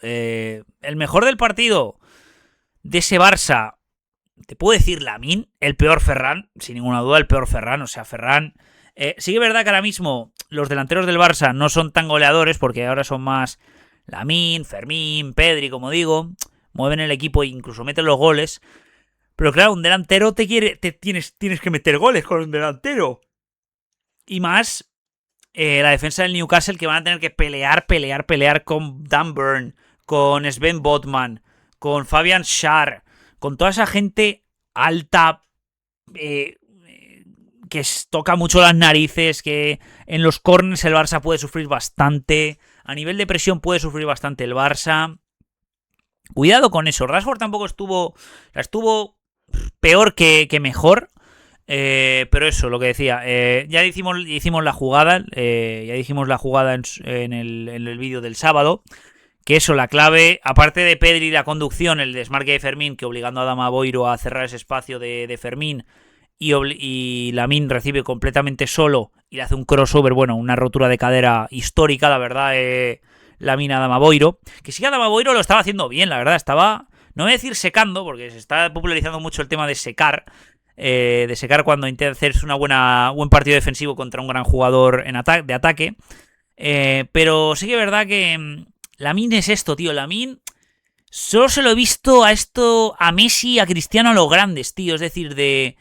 El mejor del partido de ese Barça, te puedo decir Lamine, el peor Ferran, sin ninguna duda, el peor Ferran. O sea, Ferran. Sí que es verdad que ahora mismo los delanteros del Barça no son tan goleadores, porque ahora son más Lamine, Fermín, Pedri, como digo. Mueven el equipo e incluso meten los goles. Pero claro, un delantero tienes que meter goles con un delantero. Y más la defensa del Newcastle, que van a tener que pelear con Dan Burn, con Sven Botman, con Fabian Schär, con toda esa gente alta que toca mucho las narices, que en los corners el Barça puede sufrir bastante, a nivel de presión puede sufrir bastante el Barça. Cuidado con eso. Rashford tampoco estuvo peor que mejor, pero eso, lo que decía, ya hicimos la jugada, en el vídeo del sábado. Que eso, la clave, aparte de Pedri y la conducción, el desmarque de Fermín, que obligando a Adama Boiro a cerrar ese espacio de Fermín, y Lamine recibe completamente solo y le hace un crossover, bueno, una rotura de cadera histórica, la verdad, Lamine a Adama Boiro. Que sí que Adama Boiro lo estaba haciendo bien, la verdad, no voy a decir secando, porque se está popularizando mucho el tema de secar cuando intenta hacerse buen partido defensivo contra un gran jugador de ataque. Pero sí que es verdad que Lamine es esto, tío. Lamine solo se lo he visto a Messi, a Cristiano, a los grandes, tío. Es decir, de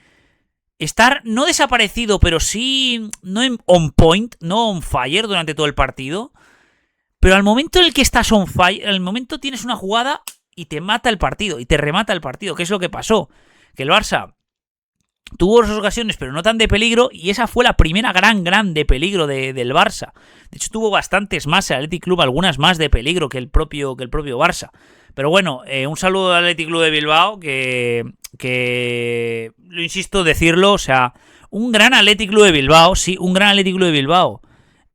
estar no desaparecido, pero sí no on point, no on fire durante todo el partido. Pero al momento en el que estás on fire, al momento tienes una jugada y te mata el partido, y te remata el partido. ¿Qué es lo que pasó? Que el Barça tuvo esas ocasiones, pero no tan de peligro, y esa fue la primera gran de peligro del Barça. De hecho, tuvo bastantes más el Athletic Club, algunas más de peligro que el propio Barça. Pero bueno, un saludo al Athletic Club de Bilbao, que lo insisto decirlo, o sea, un gran Athletic Club de Bilbao, sí, un gran Athletic Club de Bilbao,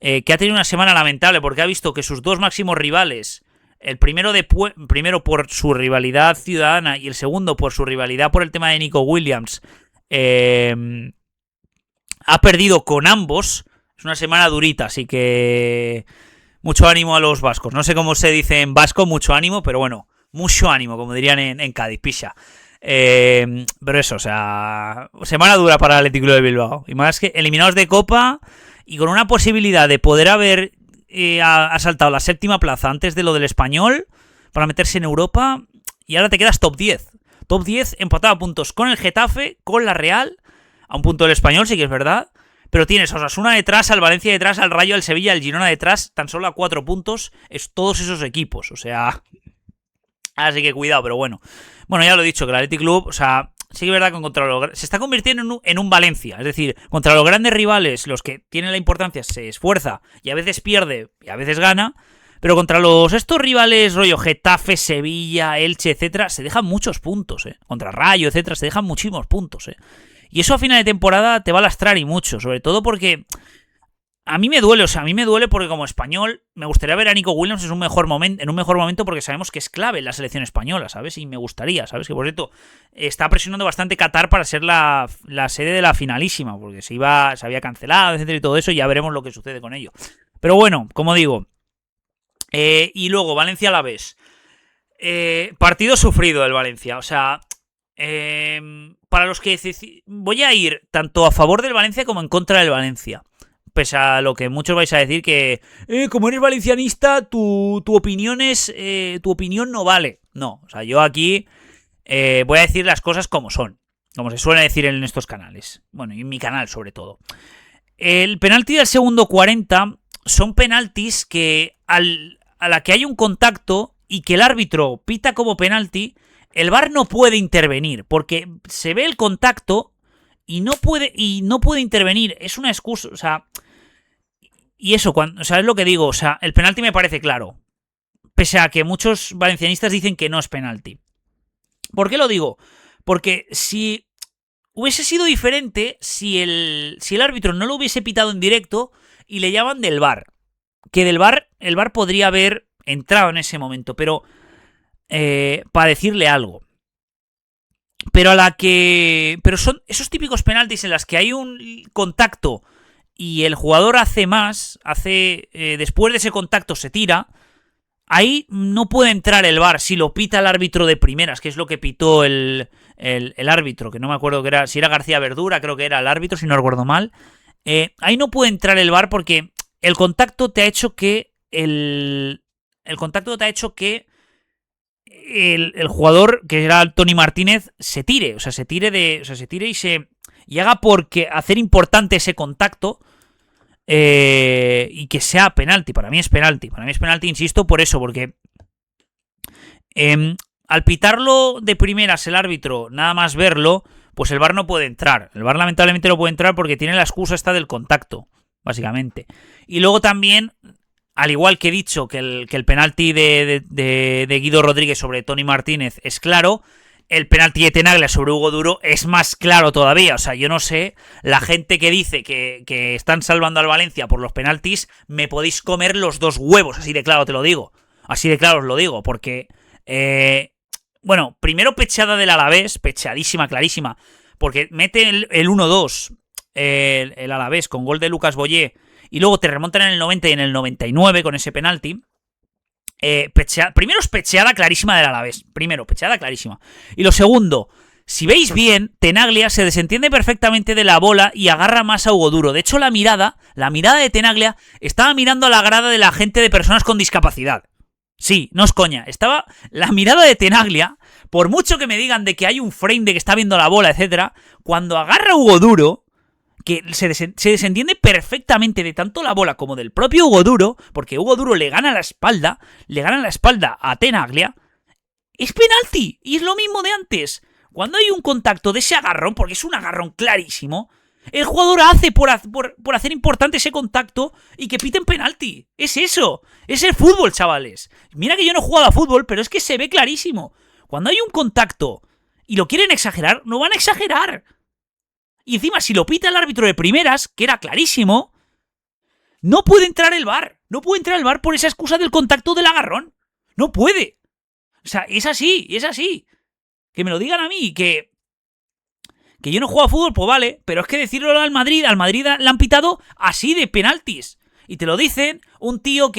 que ha tenido una semana lamentable porque ha visto que sus dos máximos rivales primero por su rivalidad ciudadana y el segundo por su rivalidad por el tema de Nico Williams, ha perdido con ambos. Es una semana durita, así que mucho ánimo a los vascos. No sé cómo se dice en vasco, mucho ánimo, pero bueno, mucho ánimo, como dirían en Cádiz, picha. Pero eso, o sea, semana dura para el Athletic Club de Bilbao. Y más que eliminados de Copa y con una posibilidad de poder haber asaltado la 7ª plaza antes de lo del Español para meterse en Europa. Y ahora te quedas top 10. Top 10 empatado a puntos con el Getafe, con la Real, a un punto del Español, sí que es verdad. Pero tienes a Osasuna detrás, al Valencia detrás, al Rayo, al Sevilla, al Girona detrás, tan solo a 4 puntos. Es todos esos equipos, o sea... Así que cuidado, pero bueno. Bueno, ya lo he dicho, que el Athletic Club, o sea, sí que es verdad que se está convirtiendo en un Valencia. Es decir, contra los grandes rivales, los que tienen la importancia, se esfuerza y a veces pierde y a veces gana. Pero contra estos rivales, rollo Getafe, Sevilla, Elche, etcétera, se dejan muchos puntos, Contra Rayo, etcétera, se dejan muchísimos puntos, Y eso a final de temporada te va a lastrar y mucho, sobre todo porque... A mí me duele, porque como español me gustaría ver a Nico Williams en un mejor momento porque sabemos que es clave en la selección española, ¿sabes? Y me gustaría, ¿sabes? Que por cierto, está presionando bastante Qatar para ser la sede de la finalísima, porque se había cancelado, etcétera, y todo eso, y ya veremos lo que sucede con ello. Pero bueno, como digo, y luego Valencia Alavés. Partido sufrido del Valencia, o sea... para los que voy a ir tanto a favor del Valencia como en contra del Valencia. Pese a lo que muchos vais a decir que como eres valencianista, tu opinión no vale. No, o sea, yo aquí voy a decir las cosas como son, como se suele decir en estos canales. Bueno, y en mi canal sobre todo. El penalti del segundo 40 son penaltis que a la que hay un contacto y que el árbitro pita como penalti, el VAR no puede intervenir, porque se ve el contacto y no puede intervenir. Es una excusa, o sea... Y eso, o sea, es lo que digo, o sea, el penalti me parece claro. Pese a que muchos valencianistas dicen que no es penalti. ¿Por qué lo digo? Porque si hubiese sido diferente si el árbitro no lo hubiese pitado en directo y le llaman del VAR. Que del VAR, el VAR podría haber entrado en ese momento, pero para decirle algo. Pero son esos típicos penaltis en las que hay un contacto y el jugador hace más, después de ese contacto se tira, ahí no puede entrar el VAR si lo pita el árbitro de primeras, que es lo que pitó el árbitro, que no me acuerdo si era García Verdura, creo que era el árbitro, si no recuerdo mal. Ahí no puede entrar el VAR porque el contacto te ha hecho que el jugador, que era Tony Martínez, se tire y haga hacer importante ese contacto y que sea penalti. Para mí es penalti, insisto, por eso, porque al pitarlo de primeras el árbitro, nada más verlo, pues el VAR no puede entrar. El VAR lamentablemente no puede entrar porque tiene la excusa esta del contacto, básicamente. Y luego también, al igual que he dicho que el penalti de Guido Rodríguez sobre Tony Martínez es claro, el penalti de Tenaglia sobre Hugo Duro es más claro todavía. O sea, yo no sé, la gente que dice que están salvando al Valencia por los penaltis, me podéis comer los dos huevos, así de claro te lo digo. Así de claro os lo digo, porque... bueno, primero pecheada del Alavés, pechadísima, clarísima, porque mete el 1-2 el Alavés con gol de Lucas Boyé, y luego te remontan en el 90 y en el 99 con ese penalti. Primero es pecheada clarísima del Alavés. Primero, pecheada clarísima. Y lo segundo, si veis bien, Tenaglia se desentiende perfectamente de la bola y agarra más a Hugo Duro. De hecho, la mirada de Tenaglia estaba mirando a la grada de la gente de personas con discapacidad. Sí, no es coña. Estaba la mirada de Tenaglia, por mucho que me digan de que hay un frame de que está viendo la bola, etcétera, cuando agarra a Hugo Duro, que se desentiende perfectamente de tanto la bola como del propio Hugo Duro, porque Hugo Duro le gana la espalda a Tenaglia, es penalti, y es lo mismo de antes. Cuando hay un contacto de ese agarrón, porque es un agarrón clarísimo, el jugador hace por hacer importante ese contacto y que piten penalti. Es eso, es el fútbol, chavales. Mira que yo no he jugado a fútbol, pero es que se ve clarísimo. Cuando hay un contacto y lo quieren exagerar, no van a exagerar. Y encima, si lo pita el árbitro de primeras, que era clarísimo, no puede entrar el VAR. No puede entrar el VAR por esa excusa del contacto del agarrón. No puede. O sea, es así. Que me lo digan a mí, que yo no juego a fútbol, pues vale, pero es que decirlo al Madrid le han pitado así de penaltis. Y te lo dicen un tío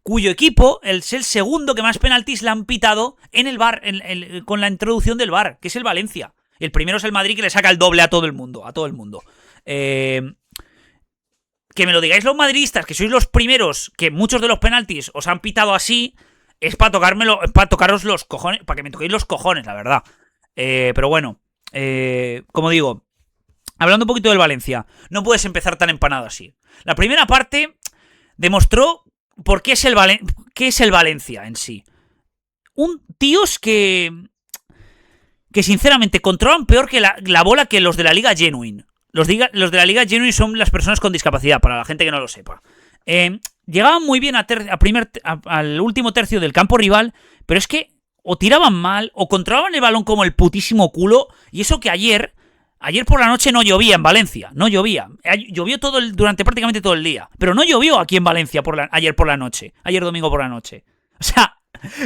cuyo equipo es el segundo que más penaltis le han pitado en el VAR, con la introducción del VAR, que es el Valencia. Y el primero es el Madrid, que le saca el doble a todo el mundo. Que me lo digáis los madridistas, que sois los primeros que muchos de los penaltis os han pitado así, es para tocaros los cojones, para que me toquéis los cojones, la verdad. Pero bueno, como digo, hablando un poquito del Valencia, no puedes empezar tan empanado así. La primera parte demostró por qué es el Valencia en sí. Tíos que sinceramente controlan peor que la bola que los de la Liga Genuine. Los de la Liga Genuine son las personas con discapacidad, para la gente que no lo sepa. Llegaban muy bien al último tercio del campo rival, pero es que o tiraban mal, o controlaban el balón como el putísimo culo, y eso que ayer por la noche no llovía en Valencia, no llovía. Llovió durante prácticamente todo el día, pero no llovió aquí en Valencia ayer domingo por la noche. O sea,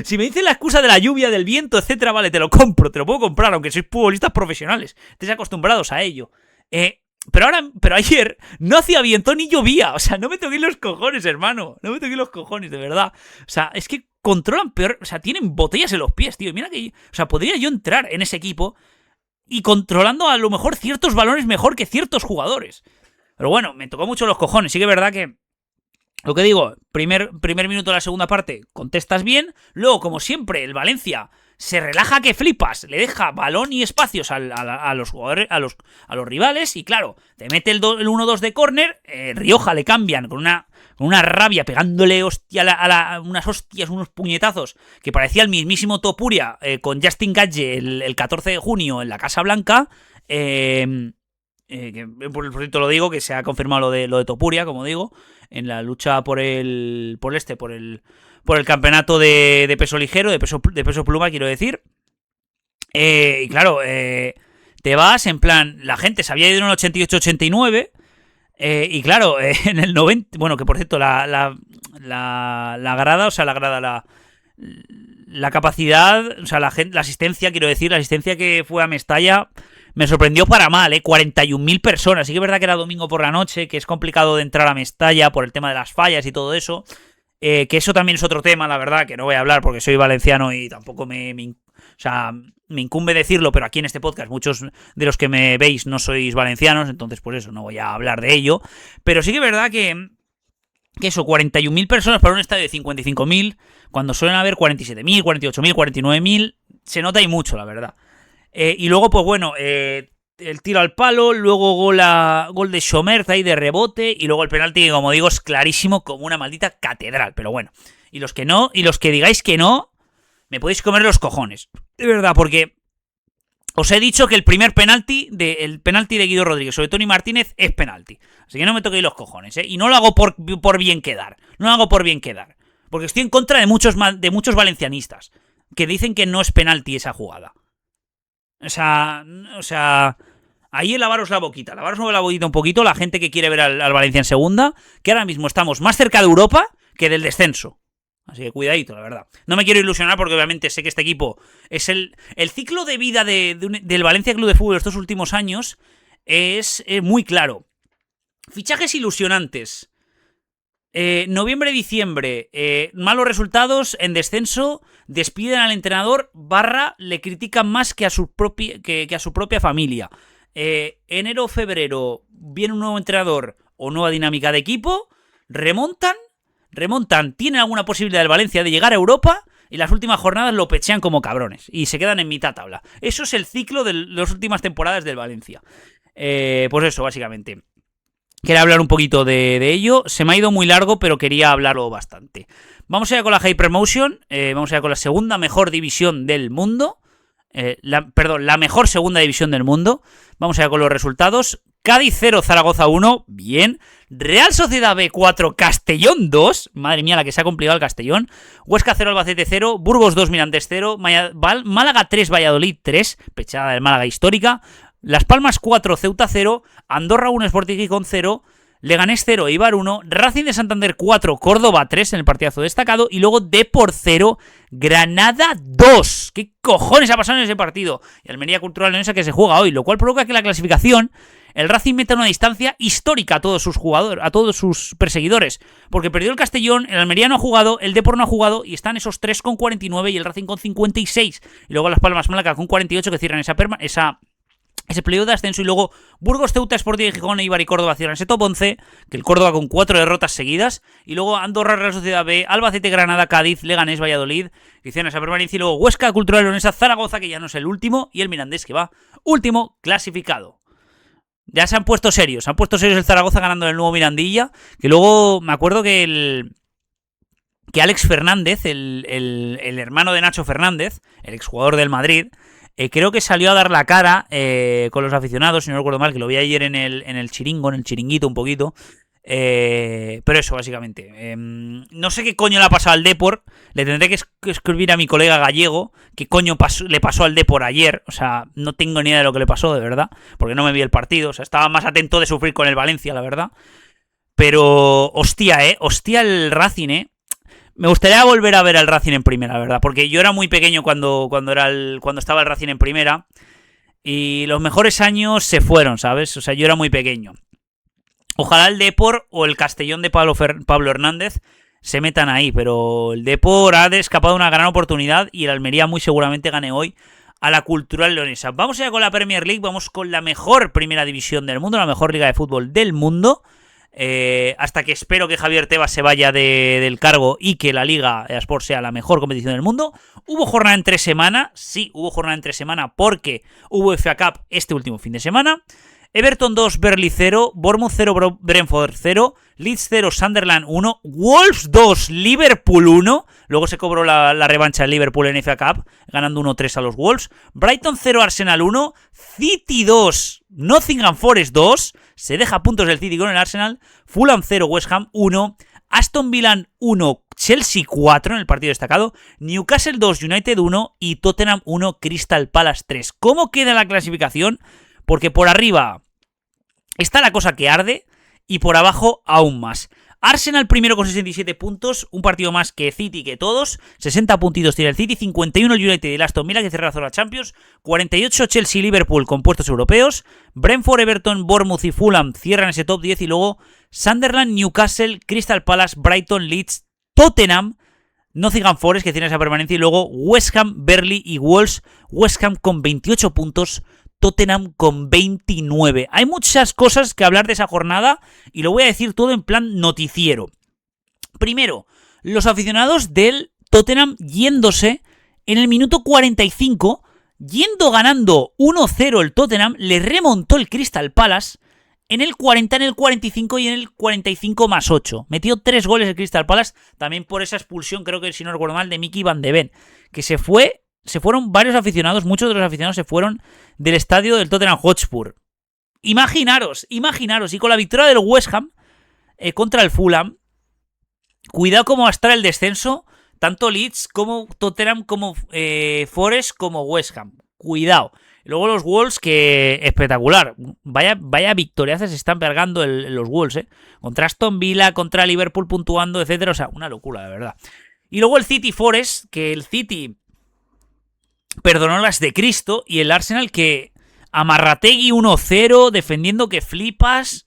si me dicen la excusa de la lluvia, del viento, etcétera, vale, te lo puedo comprar, aunque sois futbolistas profesionales, estéis acostumbrados a ello. Pero ayer no hacía viento ni llovía. O sea, no me toquéis los cojones, hermano. No me toquéis los cojones, de verdad. O sea, es que controlan peor. O sea, tienen botellas en los pies, tío. Mira que... O sea, podría yo entrar en ese equipo y controlando a lo mejor ciertos balones mejor que ciertos jugadores. Pero bueno, me tocó mucho los cojones. Sí que es verdad que... Lo que digo, primer minuto de la segunda parte, contestas bien. Luego, como siempre, el Valencia se relaja que flipas, le deja balón y espacios a los jugadores, a los rivales, y claro, te mete el 1-2 de córner, Rioja le cambian con una rabia, pegándole unas hostias, unos puñetazos, que parecía el mismísimo Topuria con Justin Gage el 14 de junio en la Casa Blanca. Que por cierto lo digo, que se ha confirmado lo de Topuria, como digo, en la lucha por el campeonato de peso ligero, de peso pluma, quiero decir. Y claro, te vas en plan, la gente se había ido en el 88-89, y claro, en el 90, bueno, que por cierto, la grada, o sea, la capacidad, o sea, la asistencia, quiero decir, la asistencia que fue a Mestalla me sorprendió para mal, 41.000 personas. Sí que es verdad que era domingo por la noche, que es complicado de entrar a Mestalla por el tema de las fallas y todo eso. Que eso también es otro tema, la verdad, que no voy a hablar porque soy valenciano y tampoco me incumbe decirlo, pero aquí en este podcast muchos de los que me veis no sois valencianos, entonces por eso no voy a hablar de ello. Pero sí que es verdad que eso, 41.000 personas para un estadio de 55.000, cuando suelen haber 47.000, 48.000, 49.000, se nota y mucho, la verdad. Y luego, pues bueno, el tiro al palo, luego gol de Schomerz ahí de rebote, y luego el penalti que, como digo, es clarísimo como una maldita catedral. Pero bueno, y los que digáis que no, me podéis comer los cojones. De verdad, porque os he dicho que el penalti de Guido Rodríguez sobre Toni Martínez es penalti. Así que no me toquéis los cojones, ¿eh? Y no lo hago por bien quedar. No lo hago por bien quedar. Porque estoy en contra de muchos valencianistas que dicen que no es penalti esa jugada. O sea, ahí lavaros la boquita un poquito, la gente que quiere ver al Valencia en segunda, que ahora mismo estamos más cerca de Europa que del descenso. Así que cuidadito, la verdad. No me quiero ilusionar porque obviamente sé que este equipo es el ciclo de vida del Valencia Club de Fútbol estos últimos años es muy claro. Fichajes ilusionantes. Noviembre-diciembre, malos resultados en descenso, despiden al entrenador / le critican más que a su propia familia. Enero-febrero, viene un nuevo entrenador o nueva dinámica de equipo, remontan, tienen alguna posibilidad del Valencia de llegar a Europa, y las últimas jornadas lo pechean como cabrones y se quedan en mitad tabla. Eso es el ciclo de las últimas temporadas del Valencia. Pues eso, básicamente. Quería hablar un poquito de ello. Se me ha ido muy largo, pero quería hablarlo bastante. Vamos allá con la Hypermotion. Vamos allá con la segunda mejor división del mundo. La mejor segunda división del mundo. Vamos allá con los resultados. Cádiz 0, Zaragoza 1. Bien. Real Sociedad B 4, Castellón 2. Madre mía, la que se ha complicado el Castellón. Huesca 0, Albacete 0. Burgos 2, Mirandés 0. Málaga 3, Valladolid 3. Pechada del Málaga histórica. Las Palmas 4, Ceuta 0, Andorra 1, Sporting Gijón 0, Leganés 0, Eibar 1, Racing de Santander 4, Córdoba 3 en el partidazo destacado y luego Depor 0, Granada 2. ¿Qué cojones ha pasado en ese partido? Y Almería Cultural Leonesa que se juega hoy, lo cual provoca que la clasificación el Racing meta una distancia histórica a todos sus jugadores, a todos sus perseguidores, porque perdió el Castellón, el Almería no ha jugado, el Depor no ha jugado y están esos 3 con 49 y el Racing con 56 y luego Las Palmas Málaga con 48 que cierran ese playoff de ascenso y luego Burgos, Ceuta, Sporting de Gijón, Eibar y Córdoba cierran ese top 11, que el Córdoba con 4 derrotas seguidas y luego Andorra, Real Sociedad B, Albacete, Granada, Cádiz, Leganés, Valladolid, que cierran esa permanencia y luego Huesca, Cultural Leonesa, Zaragoza, que ya no es el último, y el Mirandés que va último clasificado. Ya se han puesto serios el Zaragoza ganando el nuevo Mirandilla, que luego me acuerdo que Alex Fernández, el hermano de Nacho Fernández, el exjugador del Madrid, creo que salió a dar la cara con los aficionados, si no recuerdo mal, que lo vi ayer en el chiringuito un poquito. Pero eso, básicamente. No sé qué coño le ha pasado al Depor. Le tendré que escribir a mi colega gallego qué coño le pasó al Depor ayer. O sea, no tengo ni idea de lo que le pasó, de verdad. Porque no me vi el partido. O sea, estaba más atento de sufrir con el Valencia, la verdad. Pero, hostia, el Racing, Me gustaría volver a ver al Racing en primera, la verdad, porque yo era muy pequeño cuando estaba el Racing en primera y los mejores años se fueron, ¿sabes? O sea, yo era muy pequeño. Ojalá el Depor o el Castellón de Pablo Hernández se metan ahí, pero el Depor ha escapado una gran oportunidad y el Almería muy seguramente gane hoy a la Cultural Leonesa. Vamos allá con la Premier League, vamos con la mejor primera división del mundo, la mejor liga de fútbol del mundo. Hasta que espero que Javier Tebas se vaya del cargo y que la Liga Sport sea la mejor competición del mundo. Hubo jornada entre semana, sí, hubo jornada entre semana porque hubo FA Cup este último fin de semana. Everton 2, Burnley 0, Bournemouth 0, Brentford 0, Leeds 0, Sunderland 1, Wolves 2, Liverpool 1, luego se cobró la revancha del Liverpool en FA Cup, ganando 1-3 a los Wolves, Brighton 0, Arsenal 1, City 2, Nottingham Forest 2, se deja puntos el City con el Arsenal, Fulham 0, West Ham 1, Aston Villa 1, Chelsea 4 en el partido destacado, Newcastle 2, United 1 y Tottenham 1, Crystal Palace 3. ¿Cómo queda la clasificación? Porque por arriba está la cosa que arde y por abajo aún más. Arsenal primero con 67 puntos, un partido más que City que todos, 60 puntitos tiene el City, 51 el United y el Aston Villa que cierra la zona Champions, 48 Chelsea y Liverpool con puestos europeos, Brentford, Everton, Bournemouth y Fulham cierran ese top 10 y luego Sunderland, Newcastle, Crystal Palace, Brighton, Leeds, Tottenham, Nottingham Forest que tiene esa permanencia y luego West Ham, Burnley y Wolves, West Ham con 28 puntos, Tottenham con 29. Hay muchas cosas que hablar de esa jornada y lo voy a decir todo en plan noticiero. Primero, los aficionados del Tottenham yéndose en el minuto 45, yendo ganando 1-0 el Tottenham, le remontó el Crystal Palace en el 40, en el 45 y en el 45 más 8. Metió 3 goles el Crystal Palace, también por esa expulsión, creo que si no recuerdo mal, de Mickey Van de Ven, que se fueron varios aficionados, muchos de los aficionados se fueron del estadio del Tottenham Hotspur. Imaginaros, y con la victoria del West Ham contra el Fulham, cuidado cómo va a estar el descenso, tanto Leeds como Tottenham, como Forest, como West Ham. Cuidado. Y luego los Wolves, que espectacular. Vaya victoriazas se están pegando los Wolves, contra Aston Villa, contra Liverpool puntuando, etcétera. O sea, una locura, de verdad. Y luego el City Forest, que el City perdonó las de Cristo, y el Arsenal que Amarrategui 1-0, defendiendo que flipas,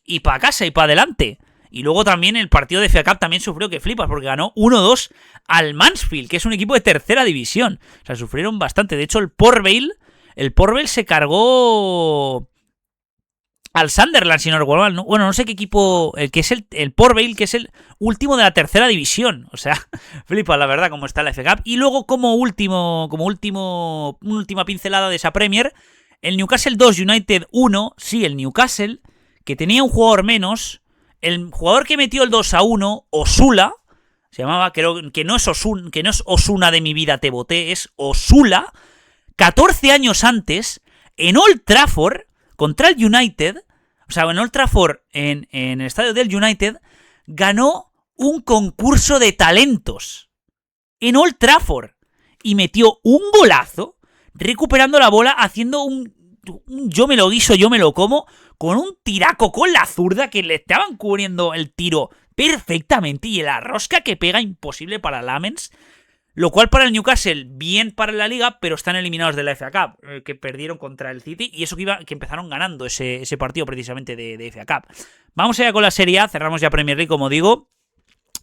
y para casa y para adelante. Y luego también el partido de FA Cup también sufrió que flipas, porque ganó 1-2 al Mansfield, que es un equipo de tercera división. O sea, sufrieron bastante. De hecho, el Port Vale se cargó al Sunderland, si no recuerdo mal. Bueno, no sé qué equipo, el que es el Port Vale, que es el último de la tercera división. O sea, flipa la verdad cómo está la FA Cup. Y luego como última pincelada de esa Premier, el Newcastle 2, United 1. Sí, el Newcastle, que tenía un jugador menos. El jugador que metió el 2-1, Osula, se llamaba, creo que no es Osuna de mi vida te boté, es Osula, 14 años antes, en Old Trafford, contra el United, o sea, en Old Trafford, en el estadio del United, ganó un concurso de talentos en Old Trafford y metió un golazo recuperando la bola, haciendo un yo me lo guiso, yo me lo como, con un tiraco con la zurda que le estaban cubriendo el tiro perfectamente y la rosca que pega imposible para Lamens. Lo cual para el Newcastle, bien para la Liga, pero están eliminados de la FA Cup, que perdieron contra el City, y eso que empezaron ganando ese partido precisamente de FA Cup. Vamos allá con la Serie A, cerramos ya Premier League, como digo,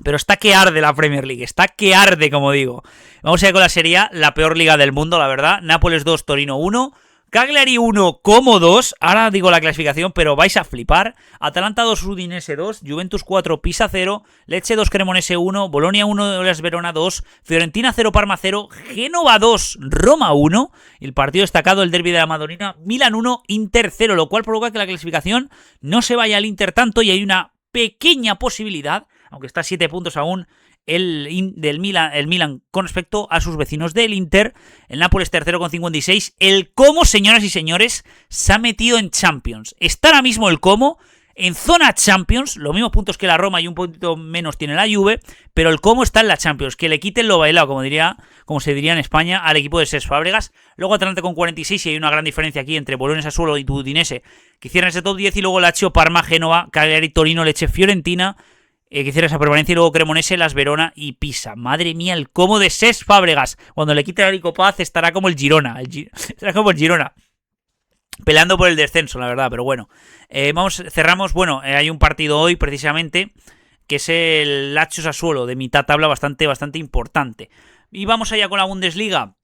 pero está que arde la Premier League, está que arde, como digo. Vamos allá con la Serie A, la peor liga del mundo, la verdad. Nápoles 2, Torino 1... Cagliari 1, Como 2, ahora digo la clasificación, pero vais a flipar. Atalanta 2, Udinese 2, Juventus 4, Pisa 0, Lecce 2, Cremonese 1, Bolonia 1, Hellas Verona 2, Fiorentina 0, Parma 0, Génova 2, Roma 1, y el partido destacado, el derbi de la Madonina, Milan 1, Inter 0, lo cual provoca que la clasificación no se vaya al Inter tanto y hay una pequeña posibilidad, aunque está a 7 puntos aún, el Milan con respecto a sus vecinos del Inter. El Nápoles tercero con 56. El Como, señoras y señores, se ha metido en Champions. Está ahora mismo el Como en zona Champions, los mismos puntos que la Roma y un poquito menos tiene la Juve, pero el Como está en la Champions. Que le quiten lo bailado, como se diría en España, al equipo de Cesc Fábregas. Luego Atalanta con 46 y hay una gran diferencia aquí entre Bolonia, Sassuolo y Udinese, que cierran ese top 10, y luego Lazio, Parma, Génova, Cagliari, Torino, Lecce, Fiorentina, que hiciera esa permanencia, y luego Cremonese, Las Verona y Pisa. Madre mía, el Como de Cesc Fábregas. Cuando le quite a Rico Paz estará como el Girona. Estará como el Girona. Peleando por el descenso, la verdad, pero bueno. Cerramos, hay un partido hoy precisamente, que es el Lazio Sassuolo, de mitad tabla, bastante importante. Y vamos allá con la Bundesliga.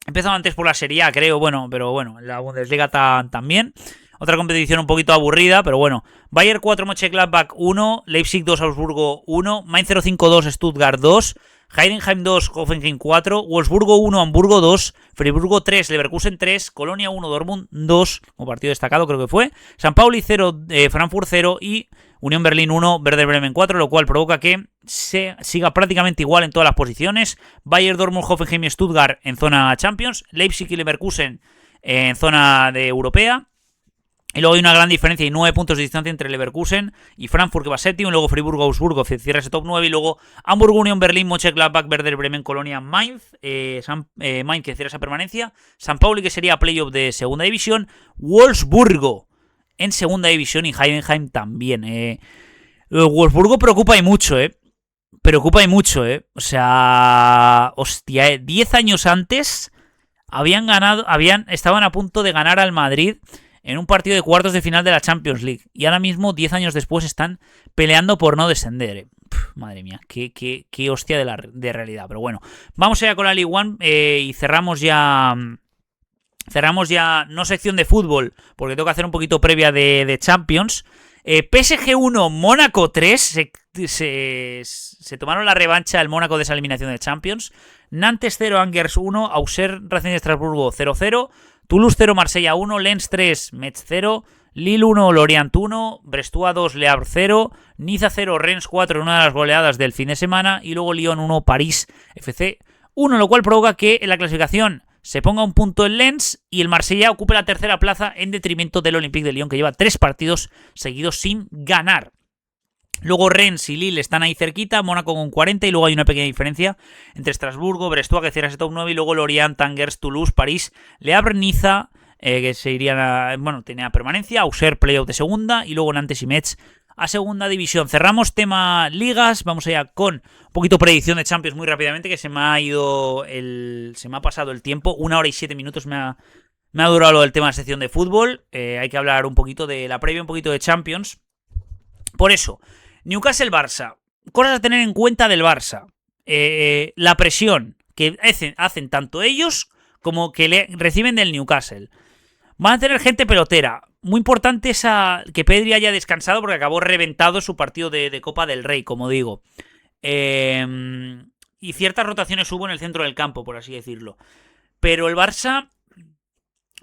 Empezado antes por la Serie A, creo, pero bueno, la Bundesliga también. Otra competición un poquito aburrida, pero bueno. Bayern 4, Mönchengladbach 1, Leipzig 2, Augsburgo 1, Mainz 05 2, Stuttgart 2, Heidenheim 2, Hoffenheim 4, Wolfsburgo 1, Hamburgo 2, Friburgo 3, Leverkusen 3, Colonia 1, Dortmund 2, como partido destacado creo que fue, San Pauli 0, Frankfurt 0 y Unión Berlín 1, Werder Bremen 4, lo cual provoca que se siga prácticamente igual en todas las posiciones. Bayern, Dortmund, Hoffenheim y Stuttgart en zona Champions, Leipzig y Leverkusen en zona de europea. Y luego hay una gran diferencia y 9 puntos de distancia entre Leverkusen y Frankfurt, que va séptimo, y luego Friburgo, Augsburgo, cierra ese top 9, y luego Hamburgo, Unión Berlín, Mönchengladbach, Werder Bremen, Colonia, Mainz, Mainz que cierra esa permanencia, San Pauli, que sería playoff de segunda división, Wolfsburgo en segunda división y Heidenheim también. Wolfsburgo preocupa y mucho, preocupa y mucho, o sea, hostia, 10 años antes estaban a punto de ganar al Madrid en un partido de cuartos de final de la Champions League. Y ahora mismo, 10 años después, están peleando por no descender. Madre mía, qué hostia de realidad. Pero bueno, vamos allá con la Ligue 1 y cerramos ya, no sección de fútbol, porque tengo que hacer un poquito previa de Champions. PSG 1, Mónaco 3. Se tomaron la revancha el Mónaco de esa eliminación de Champions. Nantes 0, Angers 1, Auxerre, Racing de Estrasburgo 0-0. Toulouse 0, Marsella 1, Lens 3, Metz 0, Lille 1, Lorient 1, Brestois 2, Le Havre 0, Niza 0, Rennes 4 en una de las goleadas del fin de semana, y luego Lyon 1, París FC 1, lo cual provoca que en la clasificación se ponga un punto el Lens y el Marsella ocupe la tercera plaza en detrimento del Olympique de Lyon, que lleva 3 partidos seguidos sin ganar. Luego Rennes y Lille están ahí cerquita, Mónaco con 40, y luego hay una pequeña diferencia entre Estrasburgo, Brestois, que cierra ese top 9, y luego Lorient, Angers, Toulouse, París, Le Havre, Niza, que se irían tenía permanencia, Auxerre, playoff de segunda, y luego Nantes y Metz a segunda división. Cerramos tema ligas, vamos allá con un poquito predicción de Champions muy rápidamente, que se me ha pasado el tiempo, 1 hora y 7 minutos me ha durado lo del tema de la sección de fútbol. Hay que hablar un poquito de la previa, un poquito de Champions. Por eso, Newcastle-Barça. Cosas a tener en cuenta del Barça. La presión que hacen tanto ellos como que reciben del Newcastle. Van a tener gente pelotera. Muy importante que Pedri haya descansado, porque acabó reventado su partido de Copa del Rey, como digo. Y ciertas rotaciones hubo en el centro del campo, por así decirlo. Pero el Barça,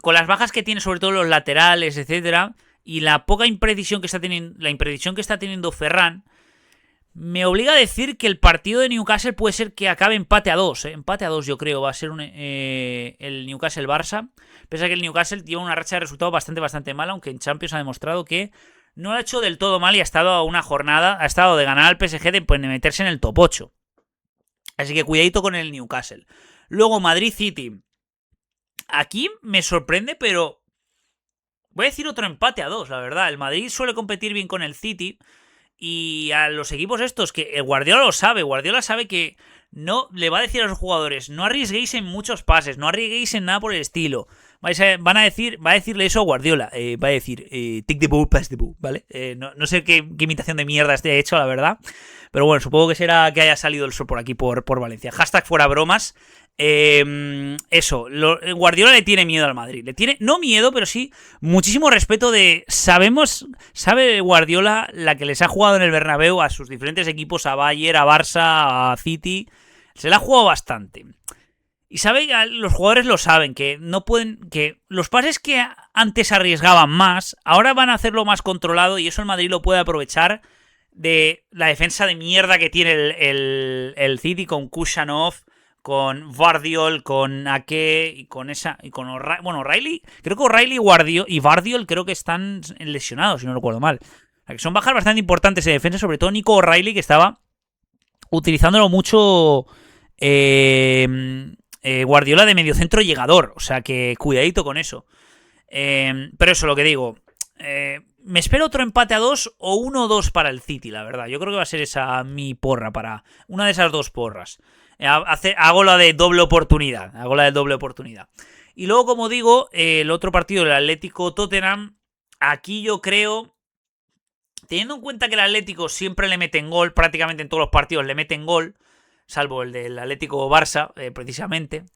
con las bajas que tiene, sobre todo los laterales, etcétera, y la poca imprecisión que está teniendo Ferran, me obliga a decir que el partido de Newcastle puede ser que acabe empate a 2. Empate a 2 yo creo va a ser el Newcastle-Barça. Pese a que el Newcastle lleva una racha de resultados bastante mala, aunque en Champions ha demostrado que no lo ha hecho del todo mal y ha estado a una jornada, ha estado de ganar al PSG, de meterse en el top 8. Así que cuidadito con el Newcastle. Luego Madrid-City. Aquí me sorprende, pero Voy a decir otro empate a 2, la verdad. El Madrid suele competir bien con el City. Y a los equipos estos, que el Guardiola lo sabe, Guardiola sabe que no le va a decir a los jugadores, no arriesguéis en muchos pases, no arriesguéis en nada por el estilo. Va a decirle eso a Guardiola, va a decir, take the ball, pass the ball, ¿vale? No sé qué imitación de mierda esté hecho, la verdad. Pero bueno, supongo que será que haya salido el sol por aquí, por Valencia. Hashtag fuera bromas. Guardiola le tiene miedo al Madrid. Le tiene, no miedo, pero sí muchísimo respeto sabe Guardiola la que les ha jugado en el Bernabéu a sus diferentes equipos, a Bayern, a Barça, a City. Se la ha jugado bastante. Y los jugadores lo saben, que no pueden, que los pases que antes arriesgaban más, ahora van a hacerlo más controlado y eso el Madrid lo puede aprovechar de la defensa de mierda que tiene el City con Kushanov, con Vardiol, con Ake y con O'Reilly. Creo que O'Reilly y Vardiol creo que están lesionados, si no recuerdo mal. O sea, que son bajas bastante importantes en defensa, sobre todo Nico O'Reilly, que estaba utilizándolo mucho Guardiola de mediocentro llegador. O sea, que cuidadito con eso. Pero eso, lo que digo. Me espero otro empate a 2 o 1-2 para el City, la verdad. Yo creo que va a ser esa mi porra para una de esas dos porras. Hago la de doble oportunidad. Y luego, como digo, el otro partido, el Atlético-Tottenham. Aquí yo creo, teniendo en cuenta que el Atlético siempre le meten gol, prácticamente en todos los partidos le meten gol, salvo el del Atlético-Barça, precisamente.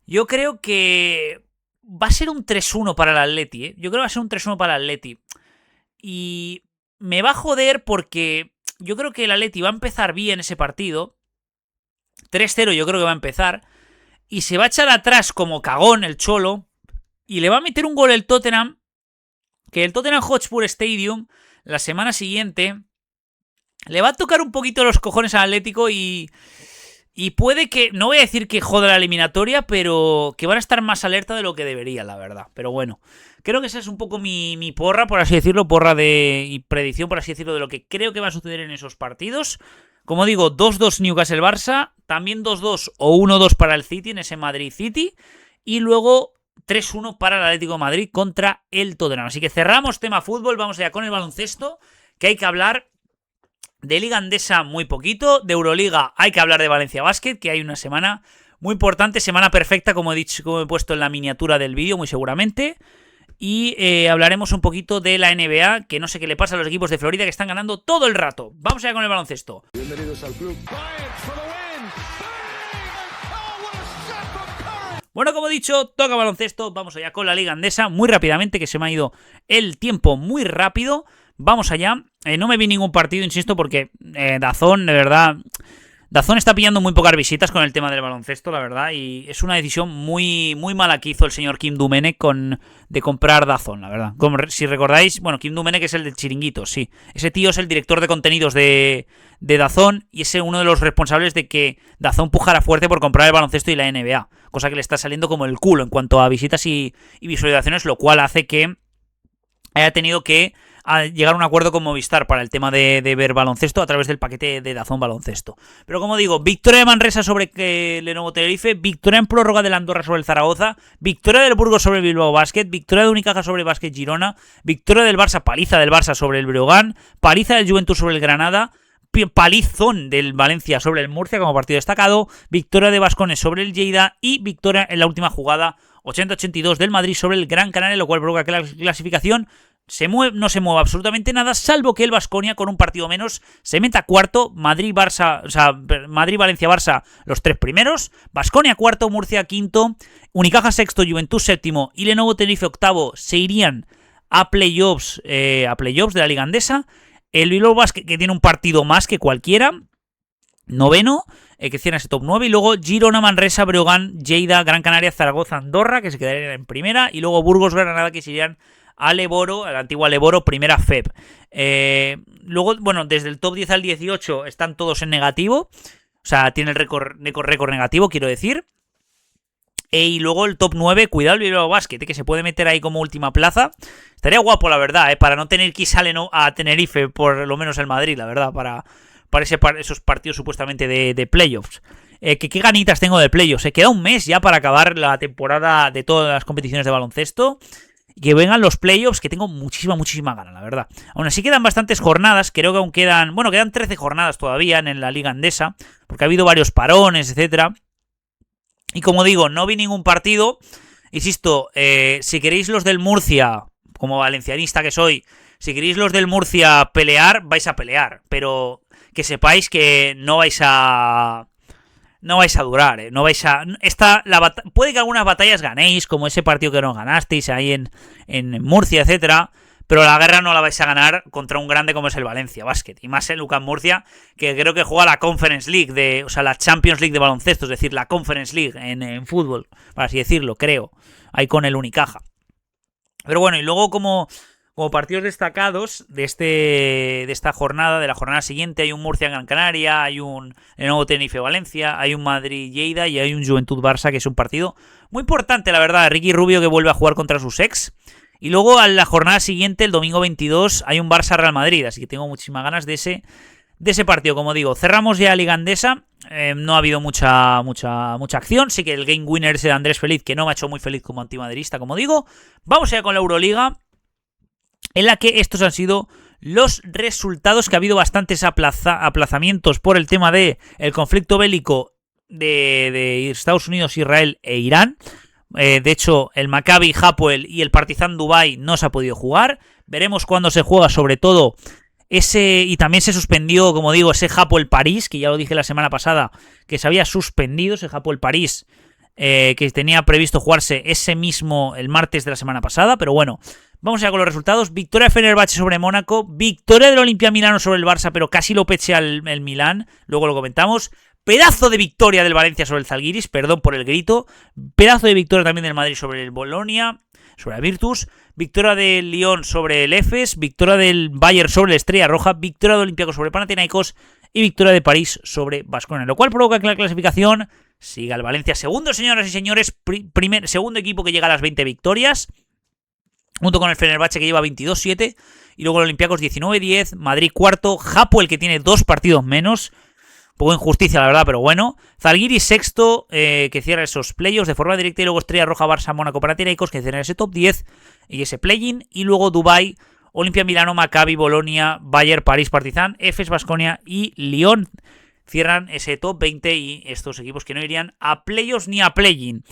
Yo creo que va a ser un 3-1 para el Atleti, Yo creo que va a ser un 3-1 para el Atleti. Y me va a joder porque yo creo que el Atleti va a empezar bien ese partido. 3-0 yo creo que va a empezar. Y se va a echar atrás como cagón el Cholo. Y le va a meter un gol el Tottenham. Que el Tottenham Hotspur Stadium, la semana siguiente, le va a tocar un poquito los cojones al Atlético y puede que, no voy a decir que joda la eliminatoria, pero que van a estar más alerta de lo que deberían, la verdad. Pero bueno, creo que esa es un poco mi porra, por así decirlo, y predicción, por así decirlo, de lo que creo que va a suceder en esos partidos. Como digo, 2-2 Newcastle-Barça, también 2-2 o 1-2 para el City en ese Madrid-City, y luego 3-1 para el Atlético de Madrid contra el Tottenham. Así que cerramos tema fútbol, vamos allá con el baloncesto, que hay que hablar de Liga Endesa muy poquito, de Euroliga hay que hablar de Valencia Basket, que hay una semana muy importante, semana perfecta, como he dicho, como he puesto en la miniatura del vídeo, muy seguramente. Y hablaremos un poquito de la NBA, que no sé qué le pasa a los equipos de Florida que están ganando todo el rato. Vamos allá con el baloncesto. Bienvenidos al club. Bueno, como he dicho, toca baloncesto. Vamos allá con la Liga Endesa muy rápidamente, que se me ha ido el tiempo muy rápido. Vamos allá. No me vi ningún partido, insisto, porque DAZN, de verdad, DAZN está pillando muy pocas visitas con el tema del baloncesto, la verdad, y es una decisión muy, muy mala que hizo el señor Kim Domenech de comprar DAZN, la verdad. Como, si recordáis, bueno, Kim Domenech es el del Chiringuito, sí. Ese tío es el director de contenidos de DAZN y es uno de los responsables de que DAZN pujara fuerte por comprar el baloncesto y la NBA, cosa que le está saliendo como el culo en cuanto a visitas y visualizaciones, lo cual hace que haya tenido que llegar a un acuerdo con Movistar para el tema de ver baloncesto a través del paquete de DAZN Baloncesto. Pero como digo, victoria de Manresa sobre Lenovo Tenerife, victoria en prórroga del Andorra sobre el Zaragoza, victoria del Burgos sobre el Bilbao Basket, victoria de Unicaja sobre el Basket Girona, victoria del Barça, paliza del Barça sobre el Breogán, paliza del Juventud sobre el Granada, palizón del Valencia sobre el Murcia como partido destacado, victoria de Baskones sobre el Lleida y victoria en la última jugada 80-82 del Madrid sobre el Gran Canaria, lo cual provoca que la clasificación no se mueva absolutamente nada, salvo que el Baskonia con un partido menos se meta cuarto, Madrid-Valencia-Barça los tres primeros, Baskonia cuarto, Murcia quinto, Unicaja sexto, Juventud séptimo y Lenovo Tenerife octavo se irían a playoffs de la Liga Endesa. El Bilbao Basket, que tiene un partido más que cualquiera, noveno, que cierra ese top 9, y luego Girona, Manresa, Breogán, Lleida, Gran Canaria, Zaragoza, Andorra, que se quedarían en primera, y luego Burgos, Granada, que se irían a Leboro, al antiguo Leboro, primera FEB. Luego, bueno, desde el top 10 al 18 están todos en negativo, o sea, tiene el récord negativo, quiero decir. Y luego el top 9, cuidado el Bilbao Basket, que se puede meter ahí como última plaza. Estaría guapo, la verdad, para no tener que ir a Tenerife, por lo menos el Madrid, la verdad, para esos partidos supuestamente de playoffs. ¿Qué ganitas tengo de playoffs? Queda un mes ya para acabar la temporada de todas las competiciones de baloncesto. y que vengan los playoffs, que tengo muchísima gana, la verdad. Aún así quedan bastantes jornadas, creo que aún quedan 13 jornadas todavía en la Liga Endesa, porque ha habido varios parones, etcétera. Y como digo, no vi ningún partido. Insisto, si queréis los del Murcia, como valencianista que soy, si queréis los del Murcia pelear, vais a pelear, pero que sepáis que no vais a durar, no vais a... puede que algunas batallas ganéis, como ese partido que nos ganasteis ahí en Murcia, etcétera, pero la guerra no la vais a ganar contra un grande como es el Valencia Basket, y más en UCAM Murcia, que creo que juega la Conference League, la Champions League de baloncesto, es decir, la Conference League en fútbol, por así decirlo, creo, ahí con el Unicaja. Pero bueno, y luego como partidos destacados de esta jornada, de la jornada siguiente, hay un Murcia Gran Canaria, hay un nuevo Tenerife Valencia, hay un Madrid Lleida y hay un Juventud Barça, que es un partido muy importante, la verdad. Ricky Rubio, que vuelve a jugar contra sus ex. Y luego a la jornada siguiente, el domingo 22, hay un Barça Real Madrid, así que tengo muchísimas ganas de ese partido. Como digo, cerramos ya Liga Endesa. No ha habido mucha acción. Sí que el game winner es de Andrés Feliz, que no me ha hecho muy feliz como antimadridista, como digo. Vamos ya con la Euroliga, en la que estos han sido los resultados, que ha habido bastantes aplazamientos por el tema del conflicto bélico de Estados Unidos, Israel e Irán. De hecho, el Maccabi Hapoel y el Partizan Dubái no se ha podido jugar. Veremos cuándo se juega, sobre todo y también se suspendió, como digo, ese Hapoel París, que ya lo dije la semana pasada, que se había suspendido, ese Hapoel París, que tenía previsto jugarse el martes de la semana pasada, pero bueno. Vamos ya con los resultados. Victoria de Fenerbahce sobre Mónaco. Victoria del Olimpia Milano sobre el Barça, pero casi lo peche el Milán. Luego lo comentamos. Pedazo de victoria del Valencia sobre el Zalgiris. Perdón por el grito. Pedazo de victoria también del Madrid sobre el Bolonia, sobre la Virtus. Victoria del Lyon sobre el Efes. Victoria del Bayern sobre el Estrella Roja. Victoria del Olympiacos sobre Panathinaikos. Y victoria de París sobre Baskonia. Lo cual provoca que la clasificación siga el Valencia segundo, señoras y señores. Segundo equipo que llega a las 20 victorias. Junto con el Fenerbahce, que lleva 22-7. Y luego el Olympiacos 19-10. Madrid cuarto. Hapoel, que tiene 2 partidos menos. Un poco injusticia, la verdad, pero bueno. Zalgiris sexto, que cierra esos playoffs de forma directa. Y luego Estrella Roja, Barça, Mónaco, Panathinaikos, que cierra ese top 10 y ese play-in. Y luego Dubái, Olimpia Milano, Maccabi, Bolonia, Bayern, París, Partizan, Efes, Baskonia y Lyon cierran ese top 20. Y estos equipos que no irían a playoffs ni a play-in.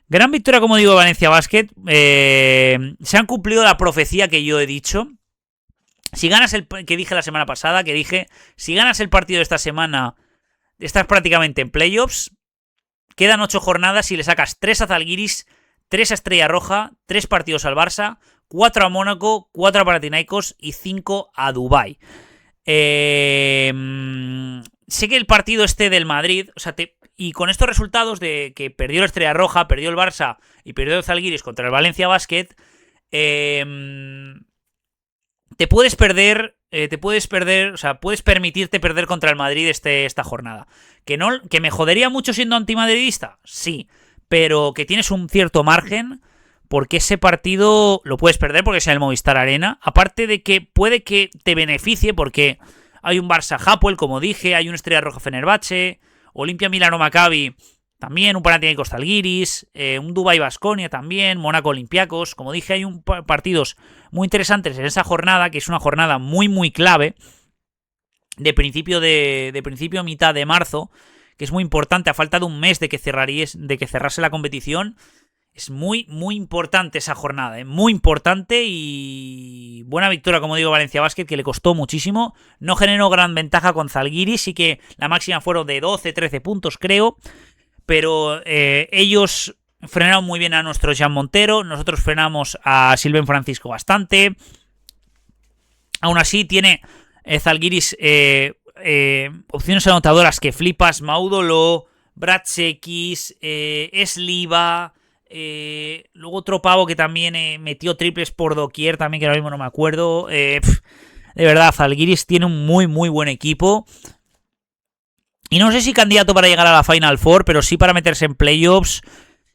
Gran victoria, como digo, de Valencia Basket. Se han cumplido la profecía que yo he dicho. Si ganas que dije la semana pasada, si ganas el partido de esta semana, estás prácticamente en playoffs. Quedan 8 jornadas y le sacas 3 a Zalgiris, 3 a Estrella Roja, 3 partidos al Barça, 4 a Mónaco, 4 a Panathinaikos y 5 a Dubái. Sé que el partido del Madrid, y con estos resultados de que perdió la Estrella Roja, perdió el Barça y perdió el Zalgiris contra el Valencia Basket, puedes permitirte perder contra el Madrid esta jornada. Que me jodería mucho siendo antimadridista, sí, pero que tienes un cierto margen, porque ese partido lo puedes perder porque es en el Movistar Arena. Aparte de que puede que te beneficie, porque hay un Barça Hapoel, como dije, hay una Estrella Roja Fenerbahce, Olimpia Milano Maccabi también, un Panathinaikos Zalgiris, un Dubái Baskonia también, Mónaco Olympiacos. Como dije, hay partidos muy interesantes en esa jornada, que es una jornada muy muy clave, de principio a mitad de marzo, que es muy importante, a falta de un mes de que cerrase la competición. Es muy muy importante esa jornada, muy importante. Y buena victoria, como digo, Valencia Basket, que le costó muchísimo. No generó gran ventaja con Zalgiris, sí que la máxima fueron de 12-13 puntos, creo. Pero ellos frenaron muy bien a nuestro Jean Montero. Nosotros frenamos a Silven Francisco bastante. Aún así, tiene Zalgiris opciones anotadoras que flipas. Maudolo, Bratsekis, Sliva. Luego otro pavo que también metió triples por doquier, también, que ahora mismo no me acuerdo. De verdad, Zalgiris tiene un muy muy buen equipo. Y no sé si candidato para llegar a la Final Four, pero sí para meterse en playoffs.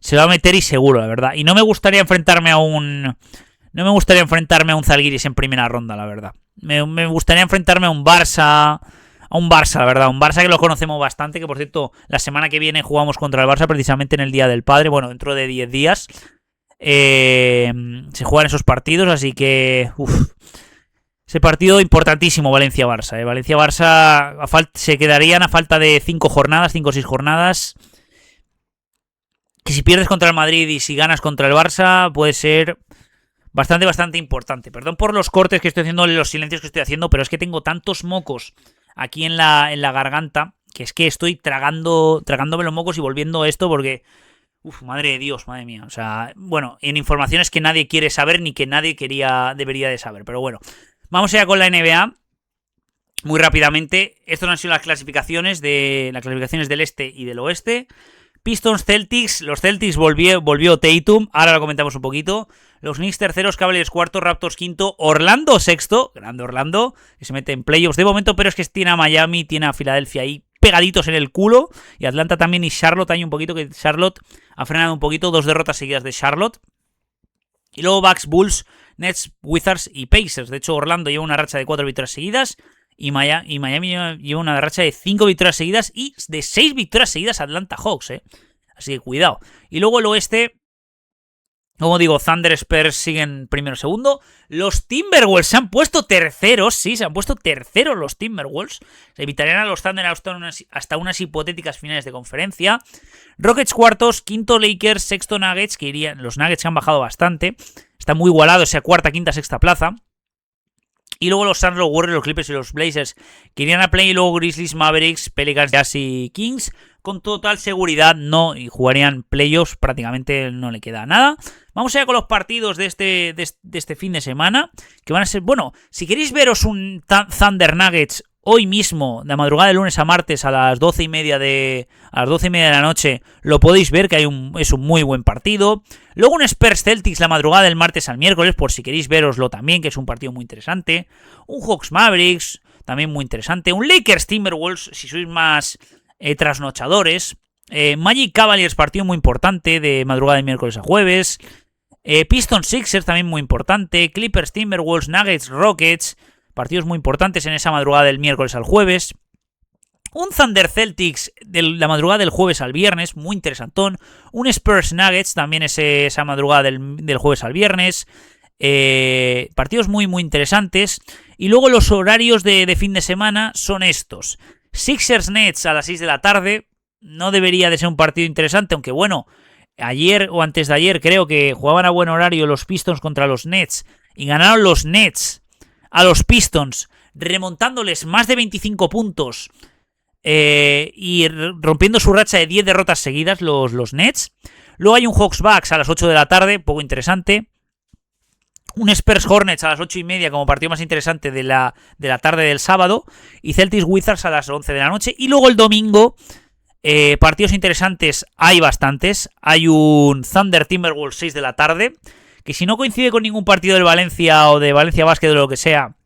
Se va a meter y seguro, la verdad. Y no me gustaría enfrentarme a un Zalgiris en primera ronda, la verdad. Me gustaría enfrentarme a un Barça, la verdad. Un Barça que lo conocemos bastante, que por cierto, la semana que viene jugamos contra el Barça precisamente en el Día del Padre. Bueno, dentro de 10 días. Se juegan esos partidos, así que... Ese partido importantísimo, Valencia-Barça. Valencia-Barça se quedarían a falta de 5 o 6 jornadas. Que si pierdes contra el Madrid y si ganas contra el Barça, puede ser bastante importante. Perdón por los cortes que estoy haciendo, los silencios que estoy haciendo, pero es que tengo tantos mocos aquí en la garganta que es que estoy tragándome los mocos y volviendo esto porque... madre de Dios, madre mía. O sea, bueno, en informaciones que nadie quiere saber ni que nadie debería de saber. Pero bueno, vamos allá con la NBA. Muy rápidamente, estas han sido las clasificaciones del este y del oeste. Pistons Celtics, los Celtics volvió Tatum, ahora lo comentamos un poquito. Los Knicks terceros, Cavaliers cuarto, Raptors quinto, Orlando sexto, grande Orlando, que se mete en playoffs de momento, pero es que tiene a Miami, tiene a Filadelfia ahí pegaditos en el culo, y Atlanta también, y Charlotte hay un poquito, que Charlotte ha frenado un poquito, 2 derrotas seguidas de Charlotte. Y luego Bucks, Bulls, Nets, Wizards y Pacers. De hecho, Orlando lleva una racha de 4 victorias seguidas, y Miami lleva una racha de 5 victorias seguidas y de 6 victorias seguidas Atlanta Hawks, Así que cuidado. Y luego el oeste, como digo, Thunder, Spurs siguen primero, segundo. Los Timberwolves se han puesto terceros, sí, se han puesto terceros los Timberwolves. Se evitarían a los Thunder hasta unas hipotéticas finales de conferencia. Rockets cuartos, quinto Lakers, sexto Nuggets, que irían, los Nuggets que han bajado bastante. Está muy igualado esa cuarta, quinta, sexta plaza. Y luego los Suns, los Warriors, los Clippers y los Blazers que irían a play. Y luego Grizzlies, Mavericks, Pelicans, Jazz y Kings. Con total seguridad no, y jugarían playoffs, prácticamente no le queda nada. Vamos allá con los partidos de este fin de semana, que van a ser, bueno, si queréis veros un Thunder Nuggets hoy mismo, de madrugada de lunes a martes a las 12:30 de la noche, lo podéis ver, que es un muy buen partido. Luego un Spurs Celtics la madrugada del martes al miércoles, por si queréis veroslo también, que es un partido muy interesante. Un Hawks Mavericks, también muy interesante. Un Lakers Timberwolves, si sois más trasnochadores. Magic Cavaliers, partido muy importante de madrugada de miércoles a jueves. Pistons Sixers, también muy importante. Clippers Timberwolves, Nuggets Rockets, partidos muy importantes en esa madrugada del miércoles al jueves. Un Thunder Celtics de la madrugada del jueves al viernes, muy interesantón. Un Spurs Nuggets, también es esa madrugada del jueves al viernes. Partidos muy interesantes. Y luego los horarios de fin de semana son estos. Sixers Nets a las 6 de la tarde. No debería de ser un partido interesante, aunque bueno, ayer o antes de ayer creo que jugaban a buen horario los Pistons contra los Nets y ganaron los Nets a los Pistons, remontándoles más de 25 puntos y rompiendo su racha de 10 derrotas seguidas los Nets. Luego hay un Hawks Bucks a las 8 de la tarde, poco interesante. Un Spurs Hornets a las 8:30 como partido más interesante de la tarde del sábado. Y Celtics Wizards a las 11 de la noche. Y luego el domingo, partidos interesantes hay bastantes. Hay un Thunder Timberwolves 6 de la tarde, que si no coincide con ningún partido del Valencia o de Valencia Basket o lo que sea,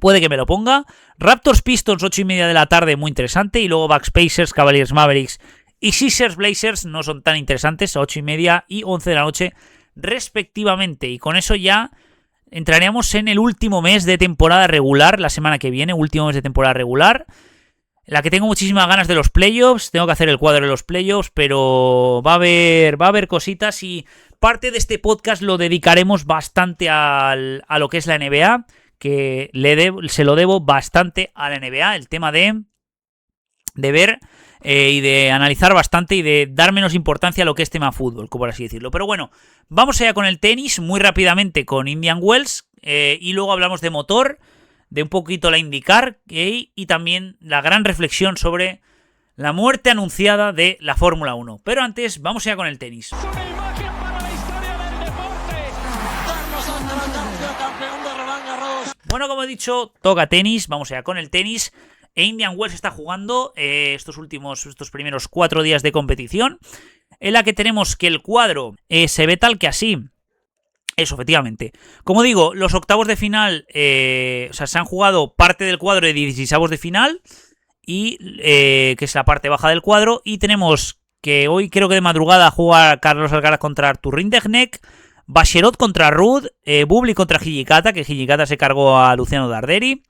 puede que me lo ponga. Raptors Pistons 8:30 de la tarde, muy interesante. Y luego Bucks Pacers, Cavaliers Mavericks y Sixers Blazers no son tan interesantes, a 8:30 y 11 de la noche respectivamente. Y con eso ya entraríamos en el último mes de temporada regular, la semana que viene, último mes de temporada regular, la que tengo muchísimas ganas de los playoffs. Tengo que hacer el cuadro de los playoffs, pero va a haber cositas, y parte de este podcast lo dedicaremos bastante a lo que es la NBA, que se lo debo bastante a la NBA, el tema de ver y de analizar bastante y de dar menos importancia a lo que es tema fútbol, por así decirlo. Pero bueno, vamos allá con el tenis, muy rápidamente con Indian Wells, y luego hablamos de motor, de un poquito la IndyCar, y también la gran reflexión sobre la muerte anunciada de la Fórmula 1. Pero antes, vamos allá con el tenis. Bueno, como he dicho, toca tenis, vamos allá con el tenis. Indian Wells está jugando estos primeros 4 días de competición, en la que tenemos que el cuadro se ve tal que así. Eso, efectivamente. Como digo, los octavos de final, se han jugado parte del cuadro de 16avos de final, y que es la parte baja del cuadro, y tenemos que hoy, creo que de madrugada, juega Carlos Alcaraz contra Artur Rinderknecht, Bacherot contra Ruud, Bublik contra Hijikata, que Hijikata se cargó a Luciano Darderi,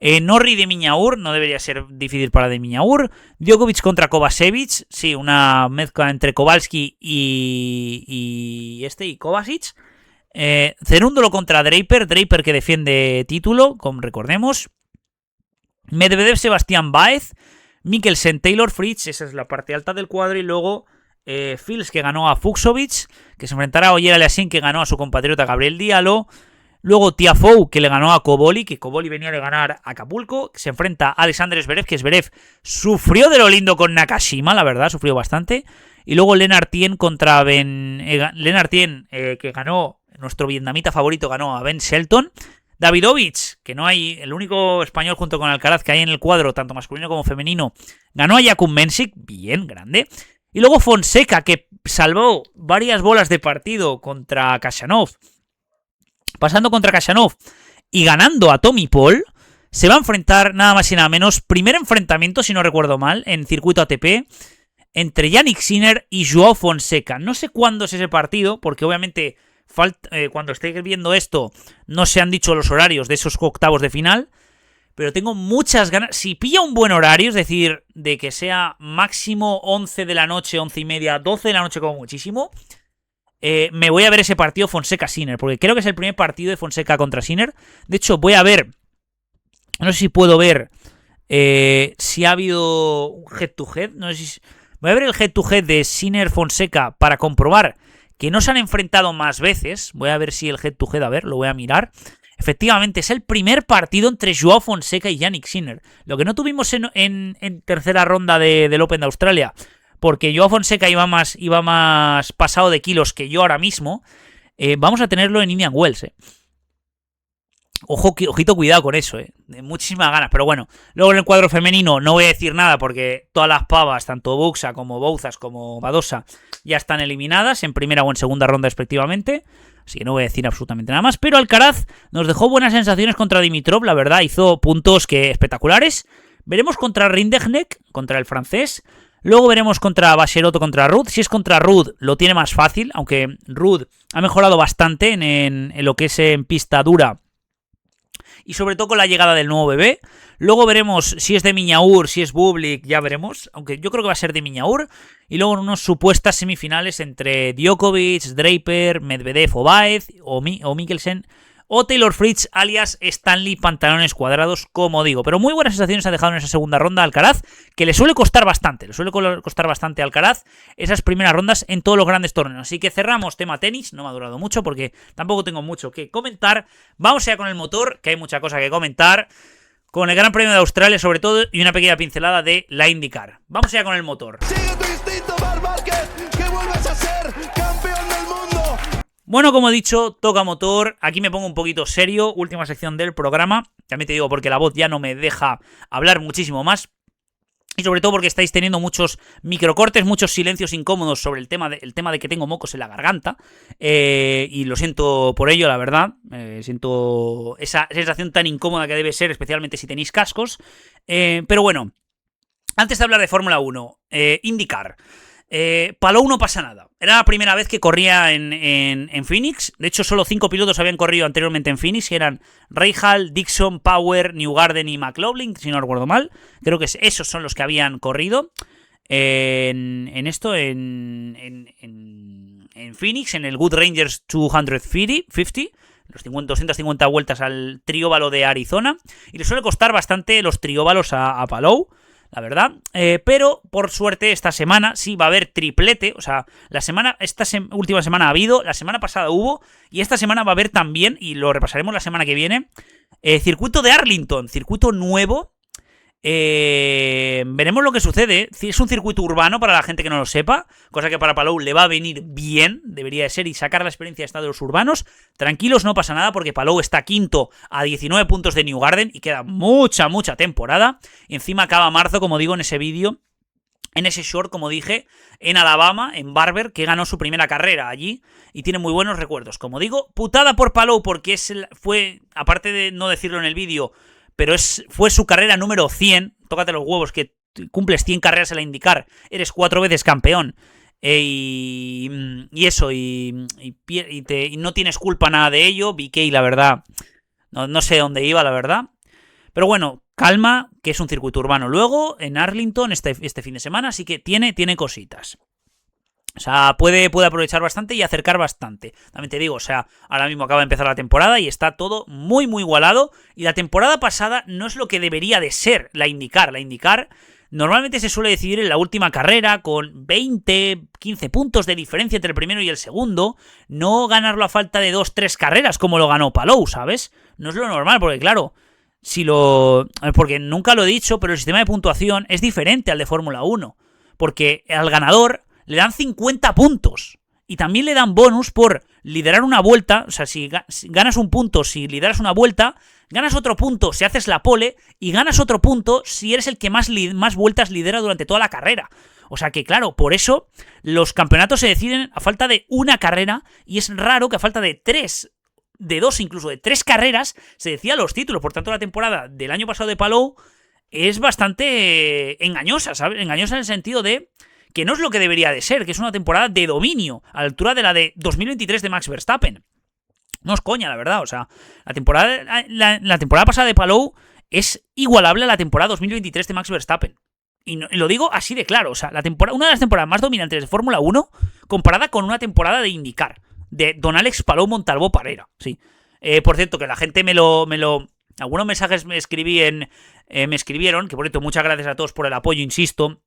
Norrie de Miñaur, no debería ser difícil para de Miñaur. Djokovic contra Kovacevic, sí, una mezcla entre Kowalski y Kovacic. Cerúndolo contra Draper que defiende título, como recordemos. Medvedev, Sebastián Baez. Mikkelsen, Taylor Fritz, esa es la parte alta del cuadro. Y luego Fils, que ganó a Fucsovics, que se enfrentará a Oyer Aliassime, que ganó a su compatriota Gabriel Diallo. Luego Tiafoe, que le ganó a Koboli, que Koboli venía de ganar a Acapulco, que se enfrenta a Alexander Zverev, que Zverev sufrió de lo lindo con Nakashima, la verdad, sufrió bastante. Y luego Lennart Tien contra Lennart Tien, que ganó, nuestro vietnamita favorito, ganó a Ben Shelton. Davidovich, que no hay, el único español junto con Alcaraz que hay en el cuadro, tanto masculino como femenino, ganó a Jakub Mensik, bien, grande. Y luego Fonseca, que salvó varias bolas de partido contra Khachanov, pasando contra Khachanov y ganando a Tommy Paul, se va a enfrentar nada más y nada menos, primer enfrentamiento, si no recuerdo mal, en circuito ATP, entre Jannik Sinner y Joao Fonseca. No sé cuándo es ese partido, porque obviamente cuando estéis viendo esto no se han dicho los horarios de esos octavos de final, pero tengo muchas ganas. Si pilla un buen horario, es decir, de que sea máximo 11 de la noche, 11 y media, 12 de la noche como muchísimo, me voy a ver ese partido Fonseca-Sinner, porque creo que es el primer partido de Fonseca contra Sinner. De hecho, voy a ver, no sé si puedo ver si ha habido un head-to-head, no sé si... Voy a ver el head-to-head de Sinner-Fonseca para comprobar que no se han enfrentado más veces. Voy a ver si el head-to-head, a ver, lo voy a mirar. Efectivamente, es el primer partido entre Joao Fonseca y Jannik Sinner. Lo que no tuvimos en tercera ronda del Open de Australia, porque Joao Fonseca iba más pasado de kilos que yo ahora mismo, vamos a tenerlo en Indian Wells, Ojito, cuidado con eso, muchísimas ganas, pero bueno. Luego en el cuadro femenino no voy a decir nada porque todas las pavas, tanto Buxa como Bouzas como Badosa, ya están eliminadas en primera o en segunda ronda respectivamente. Así que no voy a decir absolutamente nada más. Pero Alcaraz nos dejó buenas sensaciones contra Dimitrov, la verdad, hizo puntos espectaculares. Veremos contra Rinderknecht, contra el francés. Luego veremos contra Bacheroto, contra Ruud. Si es contra Ruud, lo tiene más fácil, aunque Ruud ha mejorado bastante en lo que es en pista dura. Y sobre todo con la llegada del nuevo bebé. Luego veremos si es de Miñaur, si es Bublik, ya veremos. Aunque yo creo que va a ser de Miñaur. Y luego en unas supuestas semifinales entre Djokovic, Draper, Medvedev o Baez o Mikkelsen o Taylor Fritz, alias Stanley Pantalones Cuadrados, como digo. Pero muy buenas sensaciones ha dejado en esa segunda ronda Alcaraz, que le suele costar bastante. Le suele costar bastante a Alcaraz esas primeras rondas en todos los grandes torneos. Así que cerramos tema tenis. No me ha durado mucho porque tampoco tengo mucho que comentar. Vamos ya con el motor, que hay mucha cosa que comentar. Con el Gran Premio de Australia sobre todo y una pequeña pincelada de la IndyCar. Vamos ya con el motor. Sigue tu instinto, Marc Márquez, que vuelves a ser campeón del mundo. Bueno, como he dicho, toca motor. Aquí me pongo un poquito serio. Última sección del programa. También te digo porque la voz ya no me deja hablar muchísimo más. Y sobre todo porque estáis teniendo muchos microcortes, muchos silencios incómodos sobre el tema de que tengo mocos en la garganta. Y lo siento por ello, la verdad. Siento esa sensación tan incómoda que debe ser, especialmente si tenéis cascos. Pero bueno, antes de hablar de Fórmula 1, IndyCar. Palou no pasa nada. Era la primera vez que corría en Phoenix. De hecho, solo 5 pilotos habían corrido anteriormente en Phoenix, que eran Rahal, Dixon, Power, Newgarden y McLaughlin, si no recuerdo mal. Creo que esos son los que habían corrido en Phoenix, en el Good Rangers 250, los 250 vueltas al trióvalo de Arizona. Y le suele costar bastante los trióvalos a Palou, la verdad, pero por suerte esta semana sí va a haber triplete. O sea, última semana ha habido, la semana pasada hubo, y esta semana va a haber también, y lo repasaremos la semana que viene, circuito de Arlington, circuito nuevo. Veremos lo que sucede. Es un circuito urbano para la gente que no lo sepa, cosa que para Palou le va a venir bien, debería de ser, y sacar la experiencia de estadios urbanos. Tranquilos, no pasa nada porque Palou está quinto a 19 puntos de Newgarden y queda mucha temporada. Y encima acaba marzo, como digo en ese vídeo, en ese short, como dije, en Alabama, en Barber, que ganó su primera carrera allí y tiene muy buenos recuerdos. Como digo, putada por Palou porque fue, aparte de no decirlo en el vídeo, pero fue su carrera número 100. Tócate los huevos que cumples 100 carreras en la IndyCar. Eres 4 veces campeón. Y eso, y no tienes culpa nada de ello. BK, la verdad, no sé dónde iba, la verdad. Pero bueno, calma, que es un circuito urbano luego en Arlington este fin de semana, así que tiene cositas. O sea, puede aprovechar bastante y acercar bastante. También te digo, o sea, ahora mismo acaba de empezar la temporada y está todo muy, muy igualado. Y la temporada pasada no es lo que debería de ser la IndyCar. La IndyCar normalmente se suele decidir en la última carrera con 20, 15 puntos de diferencia entre el primero y el segundo. No ganarlo a falta de 2-3 carreras como lo ganó Palou, ¿sabes? No es lo normal, porque claro, porque nunca lo he dicho, pero el sistema de puntuación es diferente al de Fórmula 1. Porque al ganador le dan 50 puntos. Y también le dan bonus por liderar una vuelta. O sea, si ganas un punto si lideras una vuelta, ganas otro punto si haces la pole, y ganas otro punto si eres el que más vueltas lidera durante toda la carrera. O sea que, claro, por eso los campeonatos se deciden a falta de una carrera, y es raro que a falta de 3, de 2 incluso, de 3 carreras, se decidan los títulos. Por tanto, la temporada del año pasado de Palou es bastante engañosa, ¿sabes? Engañosa en el sentido de que no es lo que debería de ser, que es una temporada de dominio, a la altura de la de 2023 de Max Verstappen. No es coña, la verdad, o sea, la temporada pasada de Palou es igualable a la temporada 2023 de Max Verstappen. Y lo digo así de claro, o sea, una de las temporadas más dominantes de Fórmula 1 comparada con una temporada de IndyCar, de Don Alex Palou Montalbó Parera, sí. Por cierto, que la gente algunos mensajes me escribieron, que por cierto, muchas gracias a todos por el apoyo, insisto,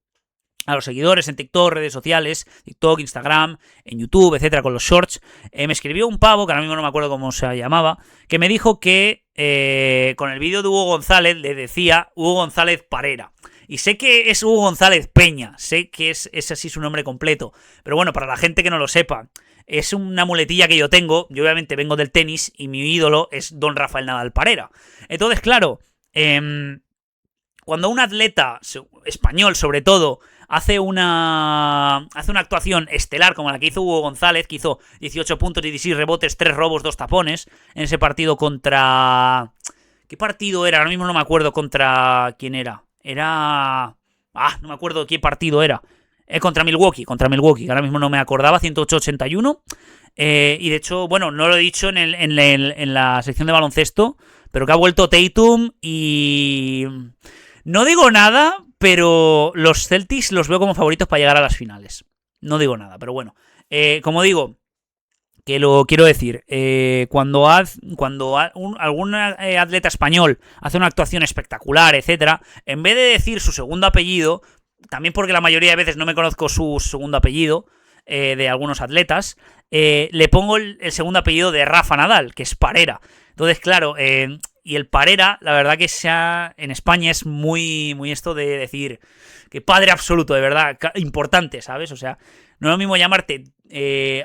a los seguidores en TikTok, redes sociales, TikTok, Instagram, en YouTube, etcétera, con los shorts. Me escribió un pavo, que ahora mismo no me acuerdo cómo se llamaba, que me dijo que con el vídeo de Hugo González le decía Hugo González Parera. Y sé que es Hugo González Peña, sé que es así su nombre completo, pero bueno, para la gente que no lo sepa, es una muletilla que yo tengo. Yo obviamente vengo del tenis y mi ídolo es Don Rafael Nadal Parera. Entonces, claro, cuando un atleta español, sobre todo, hace una actuación estelar como la que hizo Hugo González, que hizo 18 puntos, 16 rebotes, 3 robos, 2 tapones, en ese partido contra... ¿Qué partido era? Ahora mismo no me acuerdo contra... ¿Quién era? No me acuerdo qué partido era. Contra Milwaukee, que ahora mismo no me acordaba, 108-81. Y de hecho, bueno, no lo he dicho en la sección de baloncesto, pero que ha vuelto Tatum y... No digo nada, pero los Celtics los veo como favoritos para llegar a las finales. No digo nada, pero bueno. Como digo, que lo quiero decir, cuando algún atleta español hace una actuación espectacular, etcétera, en vez de decir su segundo apellido, también porque la mayoría de veces no me conozco su segundo apellido de algunos atletas, le pongo el segundo apellido de Rafa Nadal, que es Parera. Entonces, claro, y el Parera, la verdad que en España es muy, muy esto de decir que padre absoluto, de verdad, importante, ¿sabes? O sea, no es lo mismo llamarte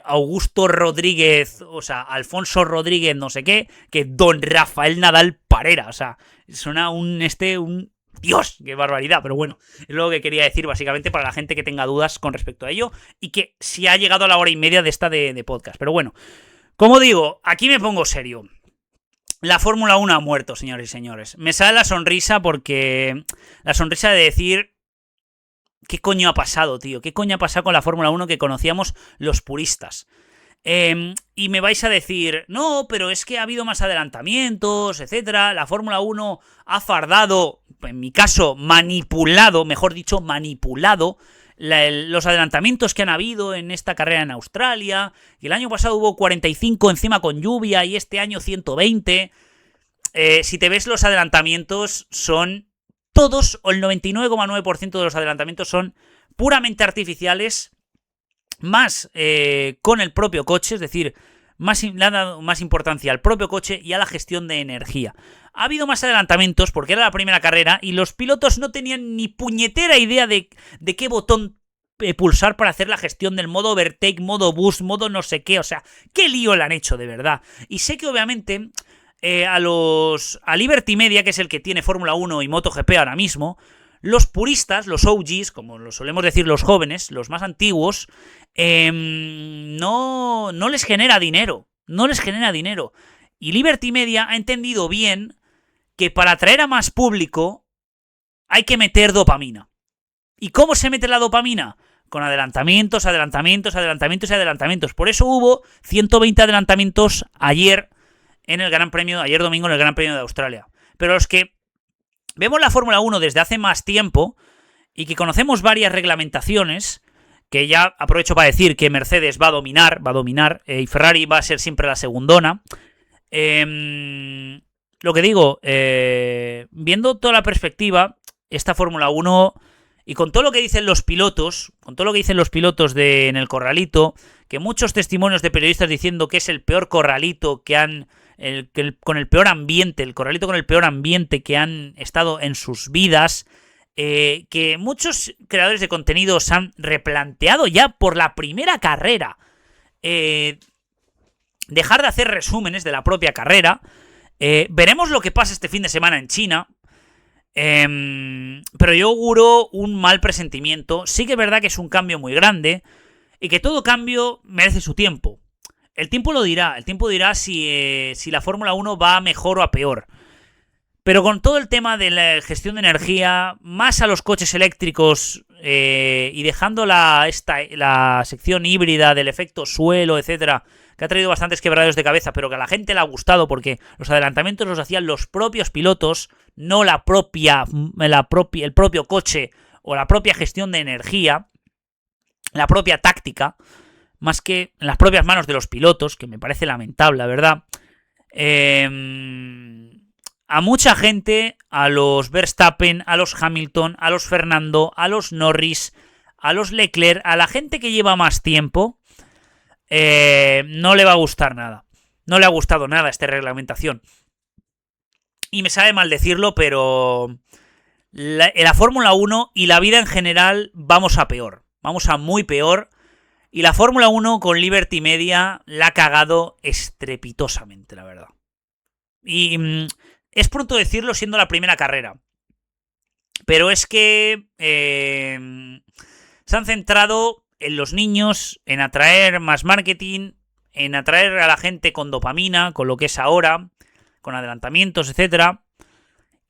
Augusto Rodríguez, o sea, Alfonso Rodríguez no sé qué, que Don Rafael Nadal Parera. O sea, suena un Dios, qué barbaridad, pero bueno, es lo que quería decir básicamente para la gente que tenga dudas con respecto a ello y que si ha llegado a la hora y media de esta de podcast. Pero bueno, como digo, aquí me pongo serio. La Fórmula 1 ha muerto, señores y señores. Me sale la sonrisa porque... La sonrisa de decir... ¿Qué coño ha pasado, tío? ¿Qué coño ha pasado con la Fórmula 1 que conocíamos los puristas? Y me vais a decir, no, pero es que ha habido más adelantamientos, etcétera. La Fórmula 1 ha fardado, en mi caso, manipulado los adelantamientos que han habido en esta carrera en Australia. Y el año pasado hubo 45 encima con lluvia y este año 120. Si te ves los adelantamientos son todos, o el 99,9% de los adelantamientos son puramente artificiales, más con el propio coche, es decir, le han dado más importancia al propio coche y a la gestión de energía. Ha habido más adelantamientos porque era la primera carrera y los pilotos no tenían ni puñetera idea de qué botón pulsar para hacer la gestión del modo overtake, modo boost, modo no sé qué. O sea, qué lío le han hecho de verdad. Y sé que obviamente a Liberty Media, que es el que tiene Fórmula 1 y MotoGP ahora mismo, los puristas, los OGs, como lo solemos decir los jóvenes, los más antiguos, no les genera dinero. No les genera dinero. Y Liberty Media ha entendido bien que para atraer a más público hay que meter dopamina. ¿Y cómo se mete la dopamina? Con adelantamientos. Por eso hubo 120 adelantamientos ayer domingo en el Gran Premio de Australia. Pero los que vemos la Fórmula 1 desde hace más tiempo y que conocemos varias reglamentaciones, que ya aprovecho para decir que Mercedes va a dominar, y Ferrari va a ser siempre la segundona. Lo que digo, viendo toda la perspectiva, esta Fórmula 1, y con todo lo que dicen los pilotos, en el corralito, que muchos testimonios de periodistas diciendo que es el peor corralito que han, con el peor ambiente, el corralito con el peor ambiente que han estado en sus vidas, que muchos creadores de contenido se han replanteado ya por la primera carrera, dejar de hacer resúmenes de la propia carrera. Veremos lo que pasa este fin de semana en China. Pero yo auguro un mal presentimiento. Sí que es verdad que es un cambio muy grande y que todo cambio merece su tiempo. El tiempo lo dirá. El tiempo dirá si la Fórmula 1 va a mejor o a peor. Pero con todo el tema de la gestión de energía, más a los coches eléctricos y dejando la sección híbrida del efecto suelo, etcétera, que ha traído bastantes quebraderos de cabeza, pero que a la gente le ha gustado porque los adelantamientos los hacían los propios pilotos, no el propio coche o la propia gestión de energía, la propia táctica, más que en las propias manos de los pilotos, que me parece lamentable, la verdad. A mucha gente, a los Verstappen, a los Hamilton, a los Fernando, a los Norris, a los Leclerc, a la gente que lleva más tiempo, no le va a gustar nada. No le ha gustado nada esta reglamentación. Y me sabe mal decirlo, pero la Fórmula 1 y la vida en general vamos a peor. Vamos a muy peor. Y la Fórmula 1 con Liberty Media la ha cagado estrepitosamente, la verdad. Y es pronto decirlo siendo la primera carrera. Pero es que se han centrado en los niños, en atraer más marketing, en atraer a la gente con dopamina, con lo que es ahora, con adelantamientos, etcétera.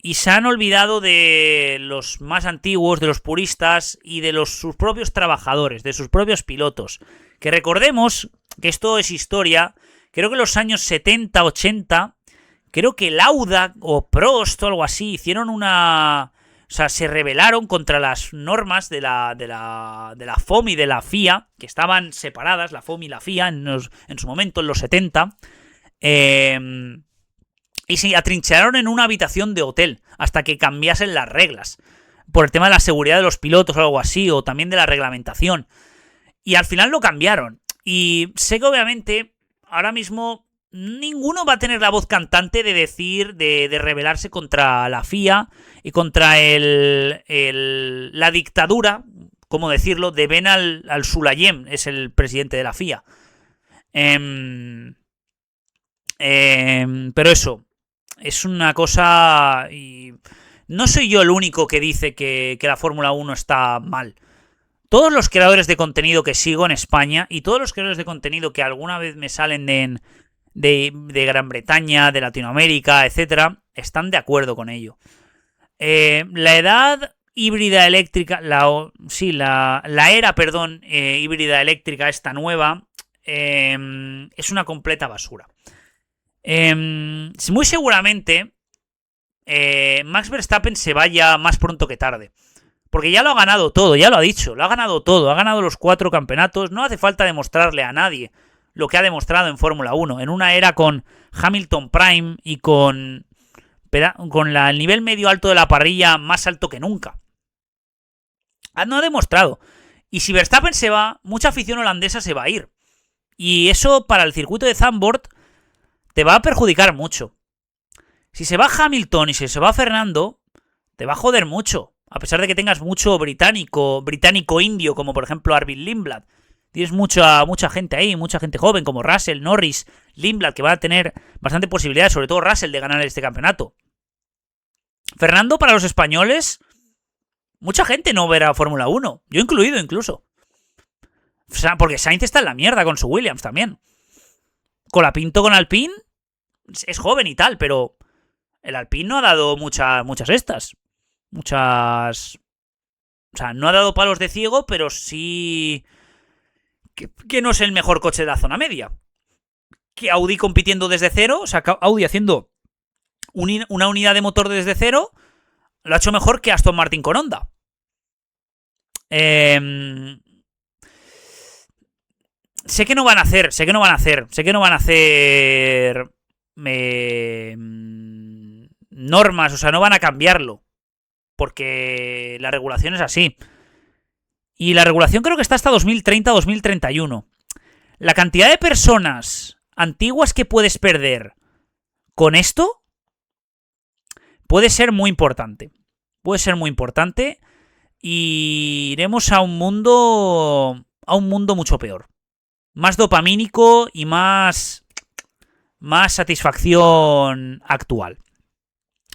Y se han olvidado de los más antiguos, de los puristas y de sus propios trabajadores, de sus propios pilotos. Que recordemos que esto es historia. Creo que en los años 70, 80, creo que Lauda o Prost o algo así hicieron una... O sea, se rebelaron contra las normas de la FOM y de la FIA, que estaban separadas, la FOM y la FIA, en su momento, en los 70. Y se atrincheraron en una habitación de hotel hasta que cambiasen las reglas. Por el tema de la seguridad de los pilotos o algo así, o también de la reglamentación. Y al final lo cambiaron. Y sé que obviamente, ahora mismo... ninguno va a tener la voz cantante de decir, de rebelarse contra la FIA y contra la dictadura, ¿cómo decirlo?, de Ben Al-Sulayem, es el presidente de la FIA. Pero eso, es una cosa... Y no soy yo el único que dice que la Fórmula 1 está mal. Todos los creadores de contenido que sigo en España y todos los creadores de contenido que alguna vez me salen de Gran Bretaña, de Latinoamérica, etcétera, están de acuerdo con ello. La edad híbrida eléctrica, la era híbrida eléctrica, esta nueva, es una completa basura. Muy seguramente Max Verstappen se vaya más pronto que tarde. Porque ya lo ha ganado todo, ya lo ha dicho, lo ha ganado todo, ha ganado los 4 campeonatos, no hace falta demostrarle a nadie lo que ha demostrado en Fórmula 1, en una era con Hamilton Prime y con el nivel medio alto de la parrilla más alto que nunca. No ha demostrado. Y si Verstappen se va, mucha afición holandesa se va a ir. Y eso para el circuito de Zandvoort te va a perjudicar mucho. Si se va Hamilton y si se va Fernando, te va a joder mucho. A pesar de que tengas mucho británico indio, como por ejemplo Arvid Lindblad. Tienes mucha gente ahí, mucha gente joven, como Russell, Norris, Lindblad, que van a tener bastante posibilidades, sobre todo Russell, de ganar este campeonato. Fernando, para los españoles, mucha gente no verá Fórmula 1. Yo incluido, incluso. O sea, porque Sainz está en la mierda con su Williams también. Colapinto con Alpine es joven y tal, pero el Alpine no ha dado muchas estas. Muchas... O sea, no ha dado palos de ciego, pero sí... Que no es el mejor coche de la zona media. Que Audi compitiendo desde cero, o sea, Audi haciendo una unidad de motor desde cero, lo ha hecho mejor que Aston Martin con Honda. Sé que no van a hacer normas, o sea, no van a cambiarlo, porque la regulación es así. Y la regulación creo que está hasta 2030-2031. La cantidad de personas antiguas que puedes perder con esto puede ser muy importante. Puede ser muy importante y iremos a un mundo mucho peor. Más dopamínico y más satisfacción actual.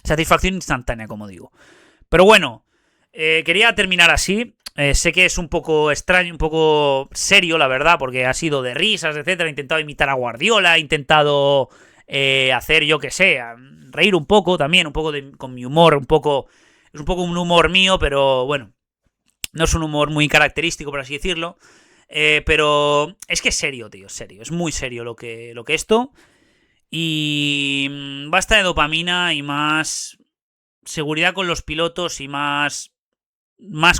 Satisfacción instantánea, como digo. Pero bueno, quería terminar así. Sé que es un poco extraño, un poco serio, la verdad, porque ha sido de risas, etcétera. He intentado imitar a Guardiola, he intentado hacer, yo que sé, reír un poco también, un poco con mi humor, es un poco un humor mío, pero bueno, no es un humor muy característico, por así decirlo. Pero es que es serio, tío, es serio, es muy serio lo que esto. Y basta de dopamina y más seguridad con los pilotos y más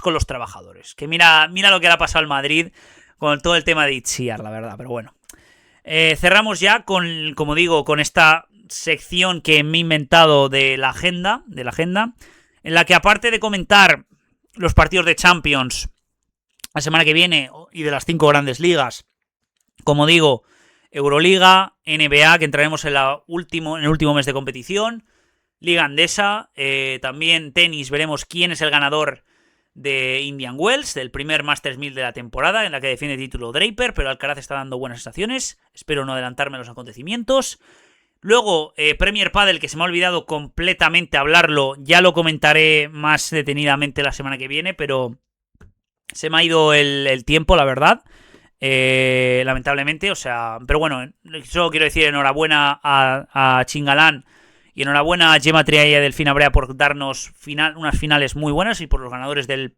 con los trabajadores. Que mira lo que le ha pasado al Madrid con todo el tema de Itziar, la verdad, pero bueno. Cerramos ya con, como digo, con esta sección que me he inventado de la agenda, en la que aparte de comentar los partidos de Champions la semana que viene y de las 5 grandes ligas, como digo, Euroliga, NBA, que entraremos en el último mes de competición, Liga Andesa, también tenis, veremos quién es el ganador de Indian Wells, del primer Masters 1000 de la temporada, en la que defiende el título Draper, pero Alcaraz está dando buenas sensaciones, espero no adelantarme a los acontecimientos. Luego, Premier Padel, que se me ha olvidado completamente hablarlo, ya lo comentaré más detenidamente la semana que viene, pero se me ha ido el tiempo, la verdad, lamentablemente, o sea, pero bueno, solo quiero decir enhorabuena a Chingalán y enhorabuena a Gemma Triay y a Delfina Brea por darnos unas finales muy buenas y por los ganadores del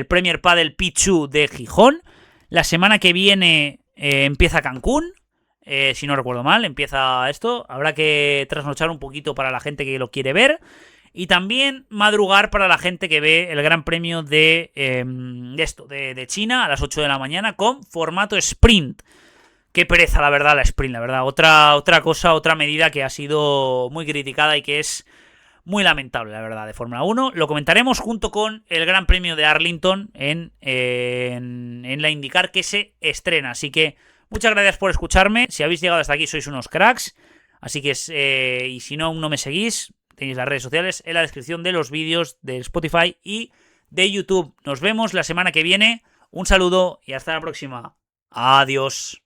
Premier Padel Pichu de Gijón. La semana que viene empieza Cancún, si no recuerdo mal, empieza esto. Habrá que trasnochar un poquito para la gente que lo quiere ver. Y también madrugar para la gente que ve el Gran Premio de China a las 8 de la mañana con formato sprint. Qué pereza, la verdad, la sprint, la verdad. Otra medida que ha sido muy criticada y que es muy lamentable, la verdad, de Fórmula 1. Lo comentaremos junto con el Gran Premio de Arlington en la IndyCar que se estrena. Así que muchas gracias por escucharme. Si habéis llegado hasta aquí sois unos cracks. Así que, y si no, aún no me seguís, tenéis las redes sociales en la descripción de los vídeos de Spotify y de YouTube. Nos vemos la semana que viene. Un saludo y hasta la próxima. Adiós.